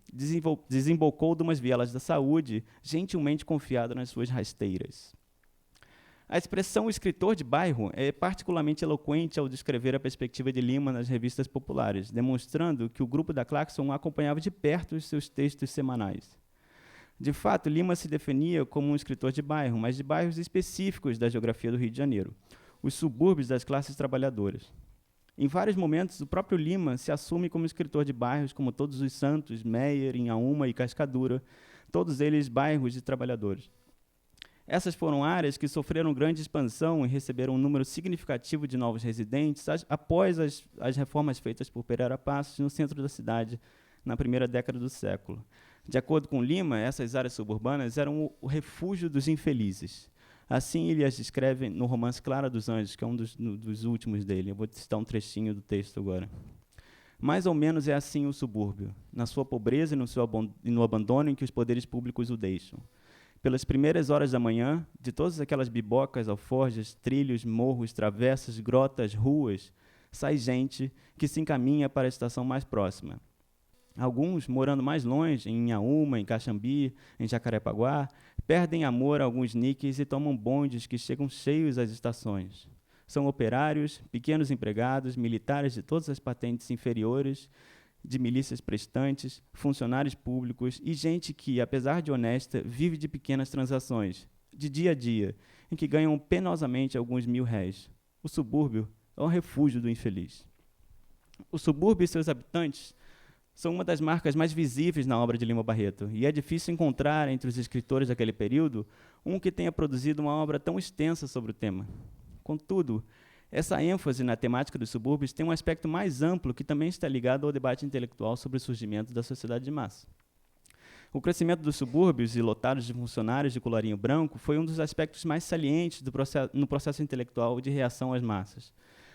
desembocou de umas vielas da saúde, gentilmente confiado nas suas rasteiras. A expressão escritor de bairro é particularmente eloquente ao descrever a perspectiva de Lima nas revistas populares, demonstrando que o grupo da Claxon acompanhava de perto os seus textos semanais. De fato, Lima se definia como um escritor de bairro, mas de bairros específicos da geografia do Rio de Janeiro, os subúrbios das classes trabalhadoras. Em vários momentos, o próprio Lima se assume como escritor de bairros como Todos os Santos, Meier, Inhaúma e Cascadura, todos eles bairros de trabalhadores. Essas foram áreas que sofreram grande expansão e receberam um número significativo de novos residentes após as reformas feitas por Pereira Passos no centro da cidade, na primeira década do século. De acordo com Lima, essas áreas suburbanas eram o refúgio dos infelizes. Assim ele as descreve no romance Clara dos Anjos, que é um dos últimos dele. Eu vou citar um trechinho do texto agora. Mais ou menos é assim o subúrbio, na sua pobreza e no abandono em que os poderes públicos o deixam. Pelas primeiras horas da manhã, de todas aquelas bibocas, alforjas, trilhos, morros, travessas, grotas, ruas, sai gente que se encaminha para a estação mais próxima. Alguns, morando mais longe, em Inhaúma, em Caxambi, em Jacarepaguá, perdem amor a alguns níqueis e tomam bondes que chegam cheios às estações. São operários, pequenos empregados, militares de todas as patentes inferiores, de milícias prestantes, funcionários públicos e gente que, apesar de honesta, vive de pequenas transações, de dia a dia, em que ganham penosamente alguns mil-réis. O subúrbio é um refúgio do infeliz. O subúrbio e seus habitantes são uma das marcas mais visíveis na obra de Lima Barreto, e é difícil encontrar entre os escritores daquele período um que tenha produzido uma obra tão extensa sobre o tema. Contudo, essa ênfase na temática dos subúrbios tem um aspecto mais amplo que também está ligado ao debate intelectual sobre o surgimento da sociedade de massa. O crescimento dos subúrbios e lotados de funcionários de colarinho branco foi um dos aspectos mais salientes no processo intelectual de reação às massas.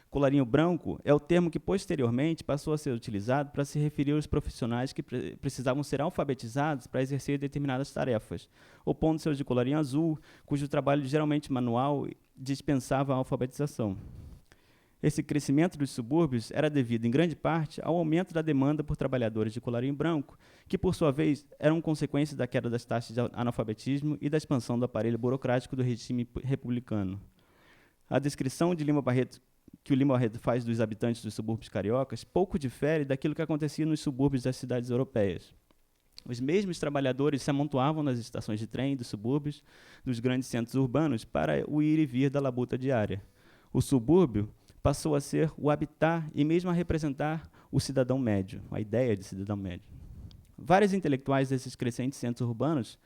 Colarinho branco é o termo que posteriormente passou a ser utilizado para se referir aos profissionais que precisavam ser alfabetizados para exercer determinadas tarefas, opondo-se aos de colarinho azul, cujo trabalho geralmente manual dispensava a alfabetização. Esse crescimento dos subúrbios era devido, em grande parte, ao aumento da demanda por trabalhadores de colarinho branco, que, por sua vez, eram consequência da queda das taxas de analfabetismo e da expansão do aparelho burocrático do regime republicano. A descrição de que o Lima Barreto faz dos habitantes dos subúrbios cariocas pouco difere daquilo que acontecia nos subúrbios das cidades europeias. Os mesmos trabalhadores se amontoavam nas estações de trem dos subúrbios dos grandes centros urbanos para o ir e vir da labuta diária. O subúrbio passou a ser o habitat e mesmo a representar o cidadão médio, a ideia de cidadão médio. Vários intelectuais desses crescentes centros urbanos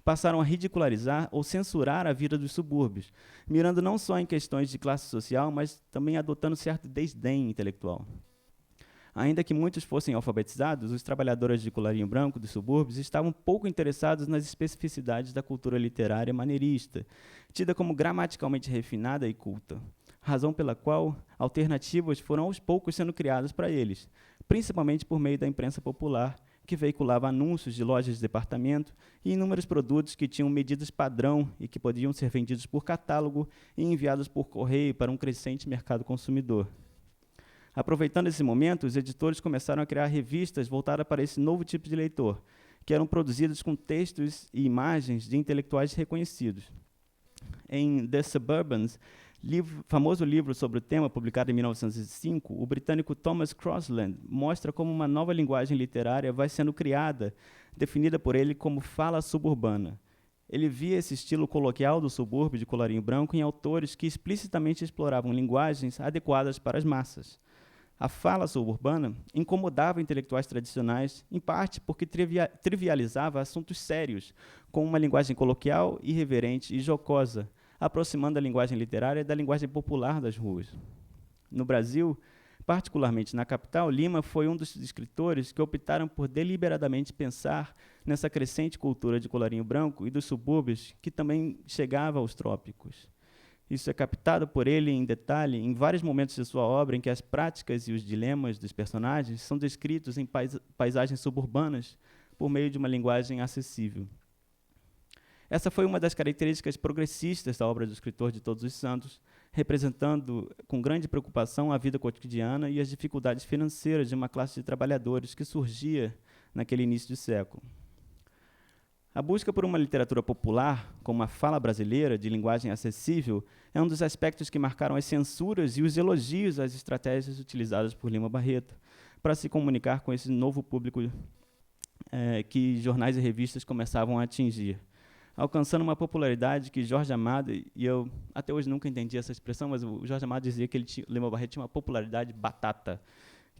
passaram a ridicularizar ou censurar a vida dos subúrbios, mirando não só em questões de classe social, mas também adotando certo desdém intelectual. Ainda que muitos fossem alfabetizados, os trabalhadores de colarinho branco dos subúrbios estavam pouco interessados nas especificidades da cultura literária maneirista, tida como gramaticalmente refinada e culta, razão pela qual alternativas foram aos poucos sendo criadas para eles, principalmente por meio da imprensa popular, que veiculava anúncios de lojas de departamento e inúmeros produtos que tinham medidas padrão e que podiam ser vendidos por catálogo e enviados por correio para um crescente mercado consumidor. Aproveitando esse momento, os editores começaram a criar revistas voltadas para esse novo tipo de leitor, que eram produzidas com textos e imagens de intelectuais reconhecidos. Em The Suburbans, famoso livro sobre o tema, publicado em 1905, o britânico Thomas Crosland mostra como uma nova linguagem literária vai sendo criada, definida por ele como fala suburbana. Ele via esse estilo coloquial do subúrbio de colarinho branco em autores que explicitamente exploravam linguagens adequadas para as massas. A fala suburbana incomodava intelectuais tradicionais, em parte porque trivializava assuntos sérios, com uma linguagem coloquial, irreverente e jocosa, aproximando a linguagem literária da linguagem popular das ruas. No Brasil, particularmente na capital, Lima foi um dos escritores que optaram por deliberadamente pensar nessa crescente cultura de colarinho branco e dos subúrbios que também chegava aos trópicos. Isso é captado por ele em detalhe em vários momentos de sua obra em que as práticas e os dilemas dos personagens são descritos em paisagens suburbanas por meio de uma linguagem acessível. Essa foi uma das características progressistas da obra do escritor de Todos os Santos, representando com grande preocupação a vida cotidiana e as dificuldades financeiras de uma classe de trabalhadores que surgia naquele início de século. A busca por uma literatura popular, como a fala brasileira, de linguagem acessível, é um dos aspectos que marcaram as censuras e os elogios às estratégias utilizadas por Lima Barreto para se comunicar com esse novo público que jornais e revistas começavam a atingir, alcançando uma popularidade que Jorge Amado, e eu até hoje nunca entendi essa expressão, mas o Jorge Amado dizia que Lima Barreto tinha uma popularidade batata,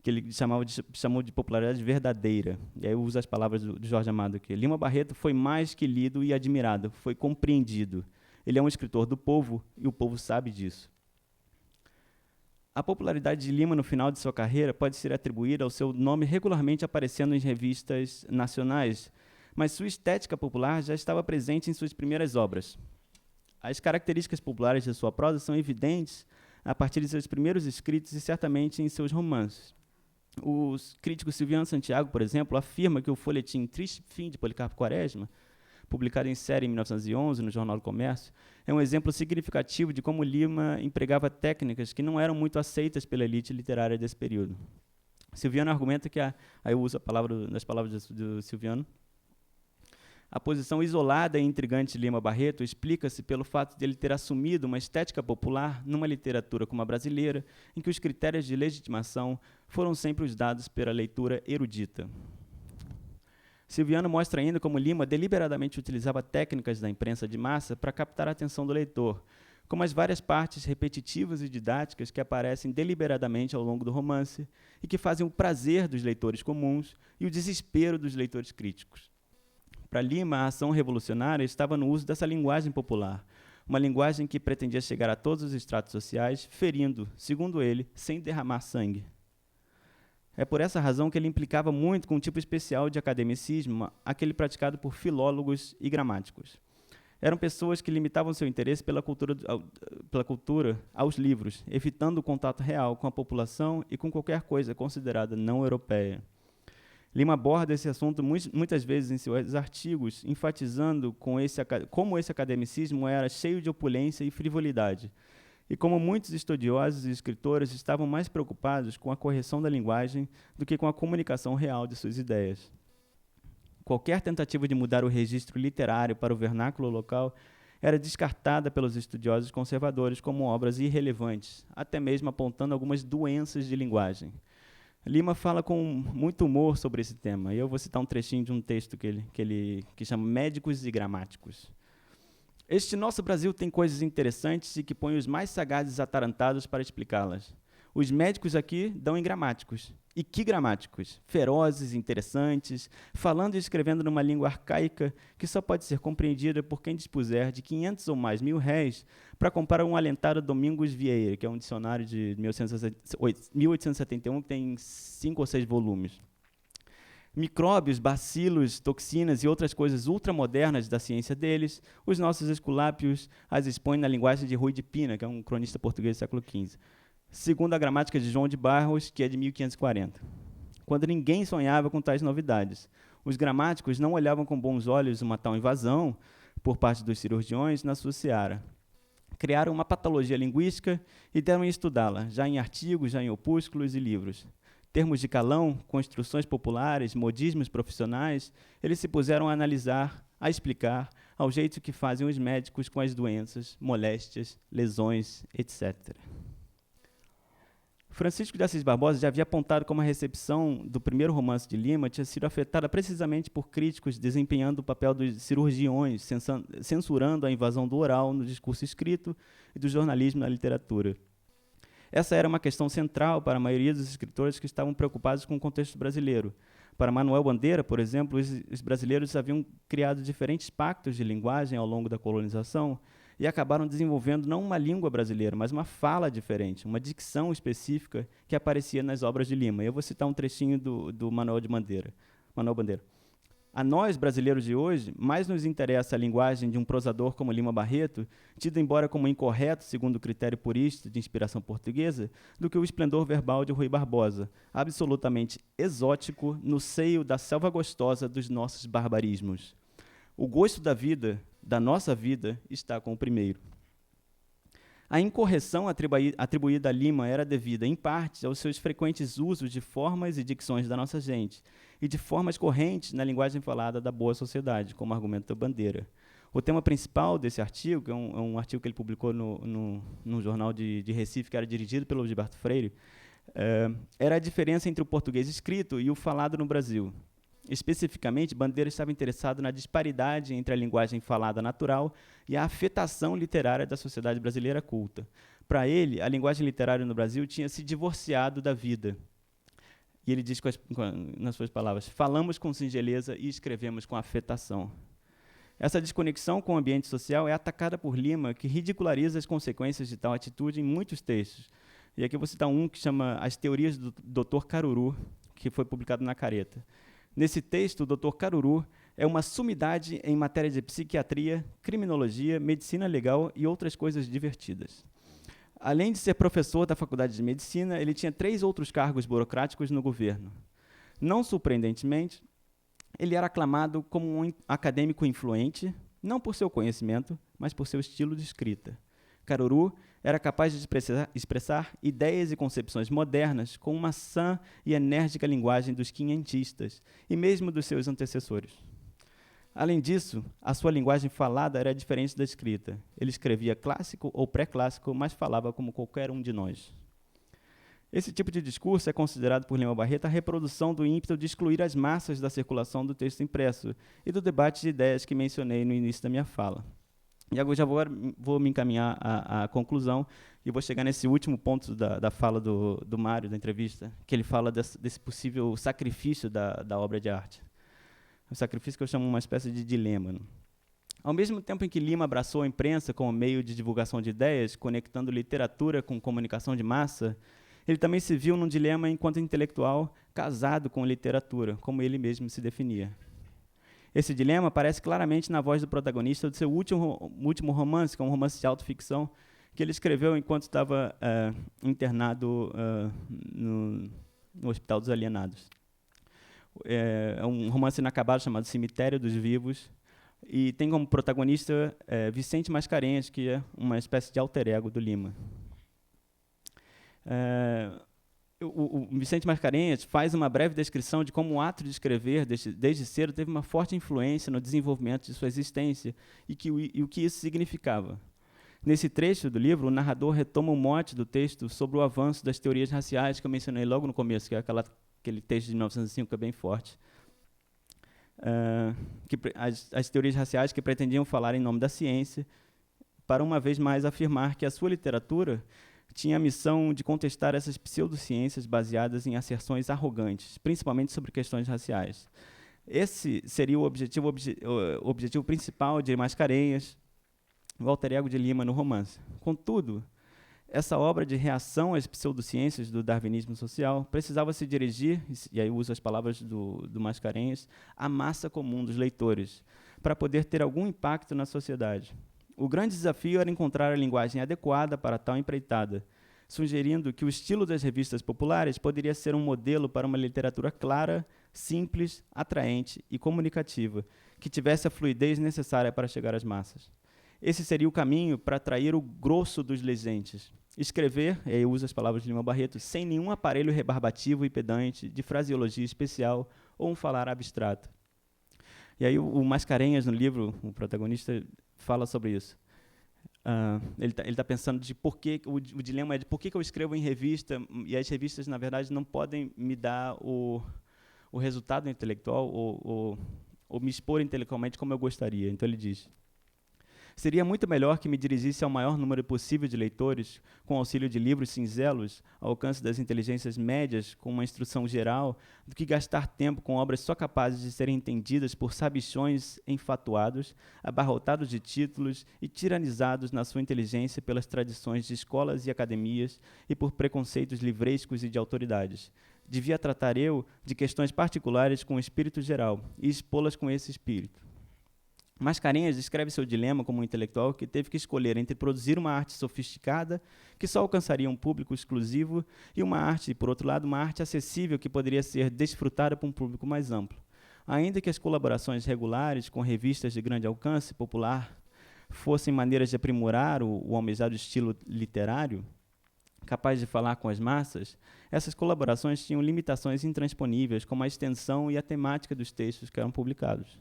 que ele chamou de popularidade verdadeira. E aí eu uso as palavras do Jorge Amado aqui. Lima Barreto foi mais que lido e admirado, foi compreendido. Ele é um escritor do povo, e o povo sabe disso. A popularidade de Lima no final de sua carreira pode ser atribuída ao seu nome regularmente aparecendo em revistas nacionais, mas sua estética popular já estava presente em suas primeiras obras. As características populares de sua prosa são evidentes a partir de seus primeiros escritos e certamente em seus romances. O crítico Silviano Santiago, por exemplo, afirma que o folhetim Triste Fim de Policarpo Quaresma, publicado em série em 1911 no Jornal do Comércio, é um exemplo significativo de como Lima empregava técnicas que não eram muito aceitas pela elite literária desse período. Silviano argumenta que aí eu uso as palavras do Silviano. A posição isolada e intrigante de Lima Barreto explica-se pelo fato de ele ter assumido uma estética popular numa literatura como a brasileira, em que os critérios de legitimação foram sempre os dados pela leitura erudita. Silviano mostra ainda como Lima deliberadamente utilizava técnicas da imprensa de massa para captar a atenção do leitor, como as várias partes repetitivas e didáticas que aparecem deliberadamente ao longo do romance e que fazem o prazer dos leitores comuns e o desespero dos leitores críticos. Para Lima, a ação revolucionária estava no uso dessa linguagem popular, uma linguagem que pretendia chegar a todos os estratos sociais, ferindo, segundo ele, sem derramar sangue. É por essa razão que ele implicava muito com um tipo especial de academicismo, aquele praticado por filólogos e gramáticos. Eram pessoas que limitavam seu interesse pela cultura aos livros, evitando o contato real com a população e com qualquer coisa considerada não europeia. Lima aborda esse assunto muitas vezes em seus artigos, enfatizando como esse academicismo era cheio de opulência e frivolidade, e como muitos estudiosos e escritores estavam mais preocupados com a correção da linguagem do que com a comunicação real de suas ideias. Qualquer tentativa de mudar o registro literário para o vernáculo local era descartada pelos estudiosos conservadores como obras irrelevantes, até mesmo apontando algumas doenças de linguagem. Lima fala com muito humor sobre esse tema, e eu vou citar um trechinho de um texto que chama Médicos e Gramáticos. Este nosso Brasil tem coisas interessantes e que põe os mais sagazes atarantados para explicá-las. Os médicos aqui dão em gramáticos. E que gramáticos! Ferozes, interessantes, falando e escrevendo numa língua arcaica que só pode ser compreendida por quem dispuser de 500 ou mais mil réis para comprar um alentado Domingos Vieira, que é um dicionário de 1871 que tem 5 ou 6 volumes. Micróbios, bacilos, toxinas e outras coisas ultramodernas da ciência deles, os nossos esculápios as expõem na linguagem de Rui de Pina, que é um cronista português do século XV. Segundo a gramática de João de Barros, que é de 1540. Quando ninguém sonhava com tais novidades, os gramáticos não olhavam com bons olhos uma tal invasão, por parte dos cirurgiões, na sua seara. Criaram uma patologia linguística e deram em estudá-la, já em artigos, já em opúsculos e livros. Termos de calão, construções populares, modismos profissionais, eles se puseram a analisar, a explicar, ao jeito que fazem os médicos com as doenças, moléstias, lesões, etc. Francisco de Assis Barbosa já havia apontado como a recepção do primeiro romance de Lima tinha sido afetada precisamente por críticos desempenhando o papel dos cirurgiões, censurando a invasão do oral no discurso escrito e do jornalismo na literatura. Essa era uma questão central para a maioria dos escritores que estavam preocupados com o contexto brasileiro. Para Manuel Bandeira, por exemplo, os brasileiros haviam criado diferentes pactos de linguagem ao longo da colonização e acabaram desenvolvendo não uma língua brasileira, mas uma fala diferente, uma dicção específica que aparecia nas obras de Lima. Eu vou citar um trechinho do Manuel Bandeira. A nós, brasileiros de hoje, mais nos interessa a linguagem de um prosador como Lima Barreto, tido embora como incorreto segundo o critério purista de inspiração portuguesa, do que o esplendor verbal de Rui Barbosa, absolutamente exótico no seio da selva gostosa dos nossos barbarismos. O gosto da vida, da nossa vida, está com o primeiro. A incorreção atribuída a Lima era devida, em parte, aos seus frequentes usos de formas e dicções da nossa gente, e de formas correntes na linguagem falada da boa sociedade, como argumento da Bandeira. O tema principal desse artigo, é um artigo que ele publicou no jornal de Recife, que era dirigido pelo Gilberto Freire, era a diferença entre o português escrito e o falado no Brasil. Especificamente, Bandeira estava interessado na disparidade entre a linguagem falada natural e a afetação literária da sociedade brasileira culta. Para ele, a linguagem literária no Brasil tinha se divorciado da vida. E ele diz, nas suas palavras, falamos com singeleza e escrevemos com afetação. Essa desconexão com o ambiente social é atacada por Lima, que ridiculariza as consequências de tal atitude em muitos textos. E aqui eu vou citar um que chama As Teorias do Dr. Caruru, que foi publicado na Careta. Nesse texto, o Dr. Caruru é uma sumidade em matéria de psiquiatria, criminologia, medicina legal e outras coisas divertidas. Além de ser professor da Faculdade de Medicina, ele tinha 3 outros cargos burocráticos no governo. Não surpreendentemente, ele era aclamado como um acadêmico influente, não por seu conhecimento, mas por seu estilo de escrita. Caruru era capaz de expressar ideias e concepções modernas com uma sã e enérgica linguagem dos quinhentistas e mesmo dos seus antecessores. Além disso, a sua linguagem falada era diferente da escrita. Ele escrevia clássico ou pré-clássico, mas falava como qualquer um de nós. Esse tipo de discurso é considerado por Lima Barreto a reprodução do ímpeto de excluir as massas da circulação do texto impresso e do debate de ideias que mencionei no início da minha fala. E agora já vou me encaminhar à conclusão e vou chegar nesse último ponto da fala do Mário, da entrevista, que ele fala desse possível sacrifício da obra de arte. Um sacrifício que eu chamo uma espécie de dilema. Né? Ao mesmo tempo em que Lima abraçou a imprensa como meio de divulgação de ideias, conectando literatura com comunicação de massa, ele também se viu num dilema enquanto intelectual casado com literatura, como ele mesmo se definia. Esse dilema aparece claramente na voz do protagonista do seu último romance, que é um romance de autoficção, que ele escreveu enquanto estava internado no Hospital dos Alienados. É um romance inacabado chamado Cemitério dos Vivos, e tem como protagonista Vicente Mascarenhas, que é uma espécie de alter ego do Lima. O Vicente Mascarenhas faz uma breve descrição de como o ato de escrever desde cedo teve uma forte influência no desenvolvimento de sua existência e o que isso significava. Nesse trecho do livro, o narrador retoma o mote do texto sobre o avanço das teorias raciais que eu mencionei logo no começo, que é aquele texto de 1905 que é bem forte. As teorias raciais que pretendiam falar em nome da ciência, para uma vez mais afirmar que a sua literatura tinha a missão de contestar essas pseudociências baseadas em asserções arrogantes, principalmente sobre questões raciais. Esse seria o objetivo principal de Mascarenhas, o alter ego de Lima no romance. Contudo, essa obra de reação às pseudociências do darwinismo social precisava se dirigir, e aí uso as palavras do Mascarenhas, à massa comum dos leitores, para poder ter algum impacto na sociedade. O grande desafio era encontrar a linguagem adequada para tal empreitada, sugerindo que o estilo das revistas populares poderia ser um modelo para uma literatura clara, simples, atraente e comunicativa, que tivesse a fluidez necessária para chegar às massas. Esse seria o caminho para atrair o grosso dos legentes. Escrever, e aí uso as palavras de Lima Barreto, sem nenhum aparelho rebarbativo e pedante, de fraseologia especial ou um falar abstrato. E aí o Mascarenhas, no livro, o protagonista, fala sobre isso. Ele tá pensando de por que o dilema é de por que eu escrevo em revista e as revistas, na verdade, não podem me dar o resultado intelectual ou me expor intelectualmente como eu gostaria. Então ele diz: seria muito melhor que me dirigisse ao maior número possível de leitores, com auxílio de livros cinzelos, ao alcance das inteligências médias, com uma instrução geral, do que gastar tempo com obras só capazes de serem entendidas por sabichões enfatuados, abarrotados de títulos e tiranizados na sua inteligência pelas tradições de escolas e academias e por preconceitos livrescos e de autoridades. devia tratar eu de questões particulares com o espírito geral e expô-las com esse espírito. Mascarenhas descreve seu dilema como um intelectual que teve que escolher entre produzir uma arte sofisticada, que só alcançaria um público exclusivo, e uma arte, por outro lado, uma arte acessível que poderia ser desfrutada por um público mais amplo. Ainda que as colaborações regulares com revistas de grande alcance popular fossem maneiras de aprimorar o almejado estilo literário, capaz de falar com as massas, essas colaborações tinham limitações intransponíveis, como a extensão e a temática dos textos que eram publicados.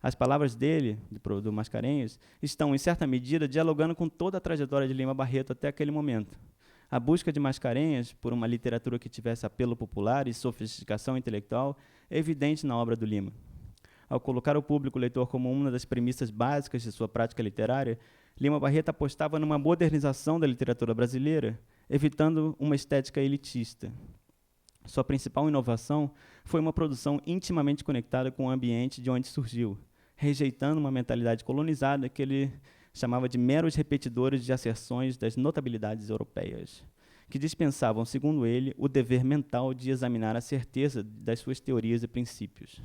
As palavras dele, do Mascarenhas, estão, em certa medida, dialogando com toda a trajetória de Lima Barreto até aquele momento. A busca de Mascarenhas por uma literatura que tivesse apelo popular e sofisticação intelectual é evidente na obra do Lima. Ao colocar o público leitor como uma das premissas básicas de sua prática literária, Lima Barreto apostava numa modernização da literatura brasileira, evitando uma estética elitista. Sua principal inovação foi uma produção intimamente conectada com o ambiente de onde surgiu, rejeitando uma mentalidade colonizada que ele chamava de meros repetidores de asserções das notabilidades europeias, que dispensavam, segundo ele, o dever mental de examinar a certeza das suas teorias e princípios.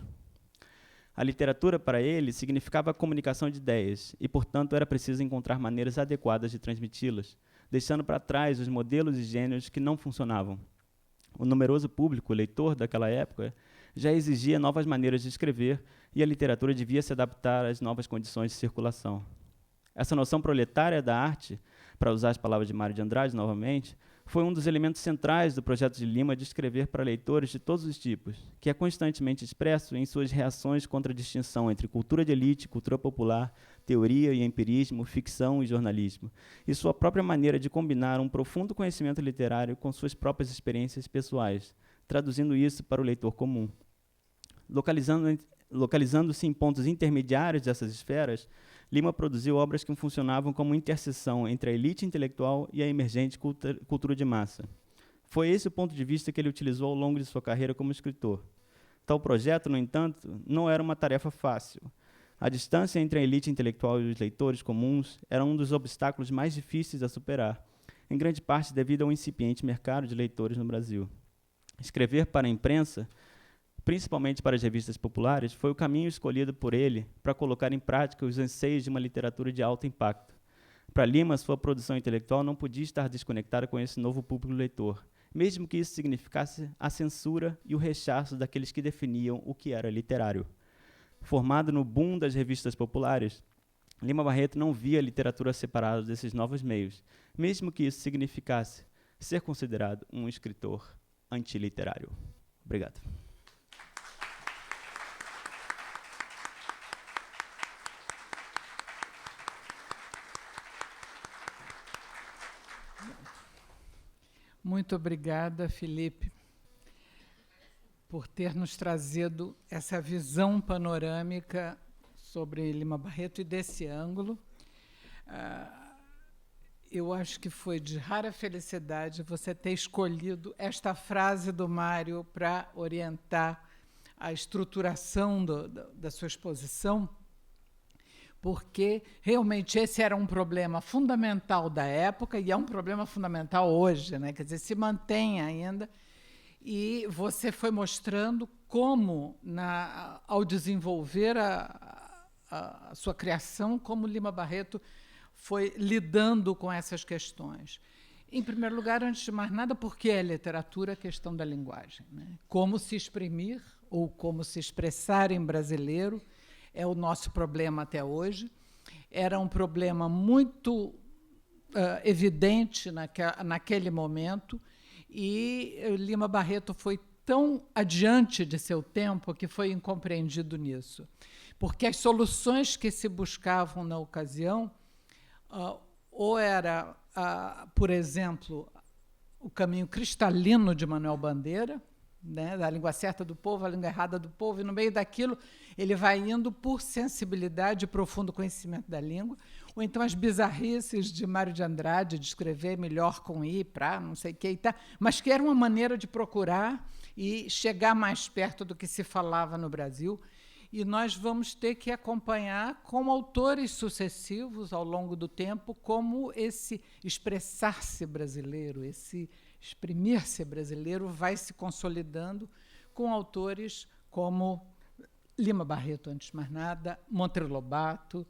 A literatura, para ele, significava a comunicação de ideias e, portanto, era preciso encontrar maneiras adequadas de transmiti-las, deixando para trás os modelos e gêneros que não funcionavam. O numeroso público leitor daquela época já exigia novas maneiras de escrever e a literatura devia se adaptar às novas condições de circulação. Essa noção proletária da arte, para usar as palavras de Mário de Andrade novamente, foi um dos elementos centrais do projeto de Lima de escrever para leitores de todos os tipos, que é constantemente expresso em suas reações contra a distinção entre cultura de elite, cultura popular, teoria e empirismo, ficção e jornalismo, e sua própria maneira de combinar um profundo conhecimento literário com suas próprias experiências pessoais, traduzindo isso para o leitor comum. Localizando-se em pontos intermediários dessas esferas, Lima produziu obras que funcionavam como interseção entre a elite intelectual e a emergente cultura de massa. Foi esse o ponto de vista que ele utilizou ao longo de sua carreira como escritor. Tal projeto, no entanto, não era uma tarefa fácil. A distância entre a elite intelectual e os leitores comuns era um dos obstáculos mais difíceis a superar, em grande parte devido ao incipiente mercado de leitores no Brasil. Escrever para a imprensa, principalmente para as revistas populares, foi o caminho escolhido por ele para colocar em prática os anseios de uma literatura de alto impacto. Para Lima, sua produção intelectual não podia estar desconectada com esse novo público leitor, mesmo que isso significasse a censura e o rechaço daqueles que definiam o que era literário. Formado no boom das revistas populares, Lima Barreto não via a literatura separada desses novos meios, mesmo que isso significasse ser considerado um escritor antiliterário. Obrigado. Muito obrigada, Felipe, por ter nos trazido essa visão panorâmica sobre Lima Barreto e desse ângulo. Eu acho que foi de rara felicidade você ter escolhido esta frase do Mário para orientar a estruturação da sua exposição, porque realmente esse era um problema fundamental da época e é um problema fundamental hoje, né? Quer dizer, se mantém ainda, e você foi mostrando como, ao desenvolver a sua criação, como Lima Barreto foi lidando com essas questões. Em primeiro lugar, antes de mais nada, porque é literatura a questão da linguagem, né? Como se exprimir ou como se expressar em brasileiro é o nosso problema até hoje. Era um problema muito evidente naquele momento, e Lima Barreto foi tão adiante de seu tempo que foi incompreendido nisso. Porque as soluções que se buscavam na ocasião, ou era, por exemplo, o caminho cristalino de Manuel Bandeira, né, da língua certa do povo, a língua errada do povo, e no meio daquilo ele vai indo por sensibilidade e profundo conhecimento da língua, ou então as bizarrices de Mário de Andrade, de escrever melhor com i, para não sei o que e tal, mas que era uma maneira de procurar e chegar mais perto do que se falava no Brasil. E nós vamos ter que acompanhar com autores sucessivos ao longo do tempo como esse expressar-se brasileiro, exprimir ser brasileiro, vai se consolidando com autores como Lima Barreto, antes de mais nada, Monteiro Lobato,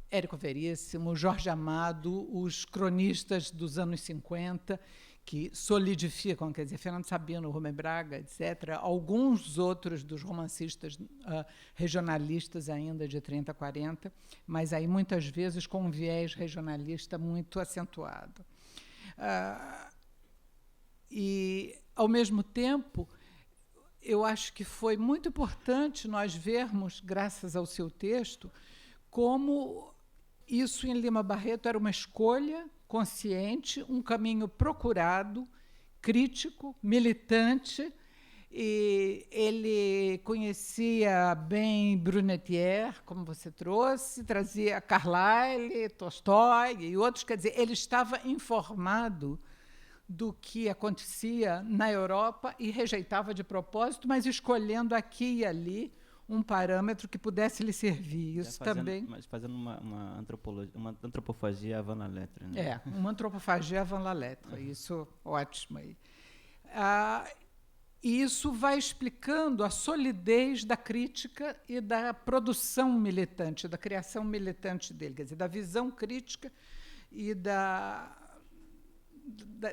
Érico Veríssimo, Jorge Amado, os cronistas dos anos 50, que solidificam, quer dizer, Fernando Sabino, Rubem Braga, etc., alguns outros dos romancistas regionalistas ainda de 30, 40, mas aí muitas vezes com um viés regionalista muito acentuado. E, ao mesmo tempo, eu acho que foi muito importante nós vermos, graças ao seu texto, como isso em Lima Barreto era uma escolha consciente, um caminho procurado, crítico, militante, e ele conhecia bem Brunetière, como você trouxe, trazia Carlyle, Tolstói e outros, quer dizer, ele estava informado do que acontecia na Europa e rejeitava de propósito, mas escolhendo aqui e ali um parâmetro que pudesse lhe servir. Isso também. Mas fazendo uma antropofagia avant la lettre. Né? Uma antropofagia avant la lettre. Isso, ótimo aí. E isso vai explicando a solidez da crítica e da produção militante, da criação militante dele, quer dizer, da visão crítica e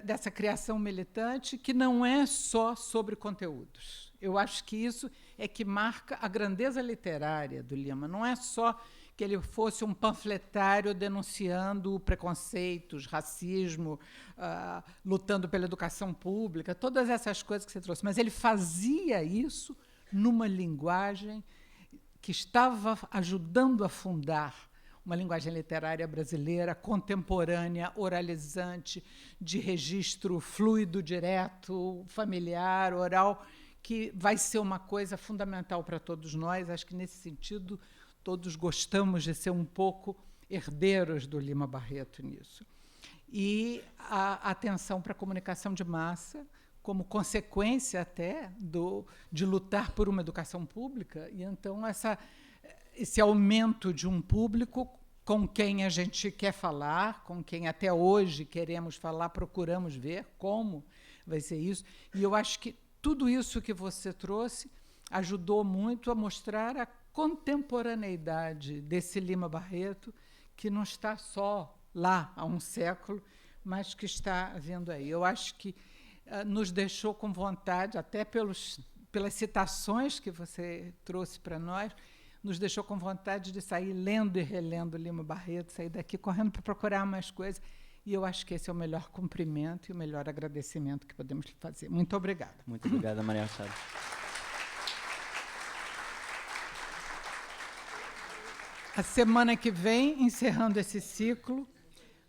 dessa criação militante, que não é só sobre conteúdos. Eu acho que isso é que marca a grandeza literária do Lima. Não é só que ele fosse um panfletário denunciando preconceitos, racismo, lutando pela educação pública, todas essas coisas que você trouxe, mas ele fazia isso numa linguagem que estava ajudando a fundar uma linguagem literária brasileira contemporânea, oralizante, de registro fluido, direto, familiar, oral, que vai ser uma coisa fundamental para todos nós. Acho que, nesse sentido, todos gostamos de ser um pouco herdeiros do Lima Barreto nisso. E a atenção para a comunicação de massa, como consequência até de lutar por uma educação pública, e então esse aumento de um público com quem a gente quer falar, com quem até hoje queremos falar, procuramos ver como vai ser isso. E eu acho que tudo isso que você trouxe ajudou muito a mostrar a contemporaneidade desse Lima Barreto, que não está só lá há um século, mas que está vindo aí. Eu acho que nos deixou com vontade, até pelas citações que você trouxe para nós, nos deixou com vontade de sair lendo e relendo Lima Barreto, sair daqui correndo para procurar mais coisas. E eu acho que esse é o melhor cumprimento e o melhor agradecimento que podemos lhe fazer. Muito obrigada. Muito obrigada, Maria Achada. A semana que vem, encerrando esse ciclo,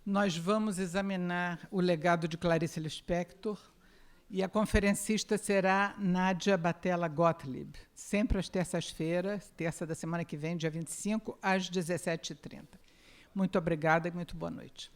nós vamos examinar o legado de Clarice Lispector, e a conferencista será Nádia Batella Gottlieb, sempre às terças-feiras, terça da semana que vem, dia 25, às 17h30. Muito obrigada e muito boa noite.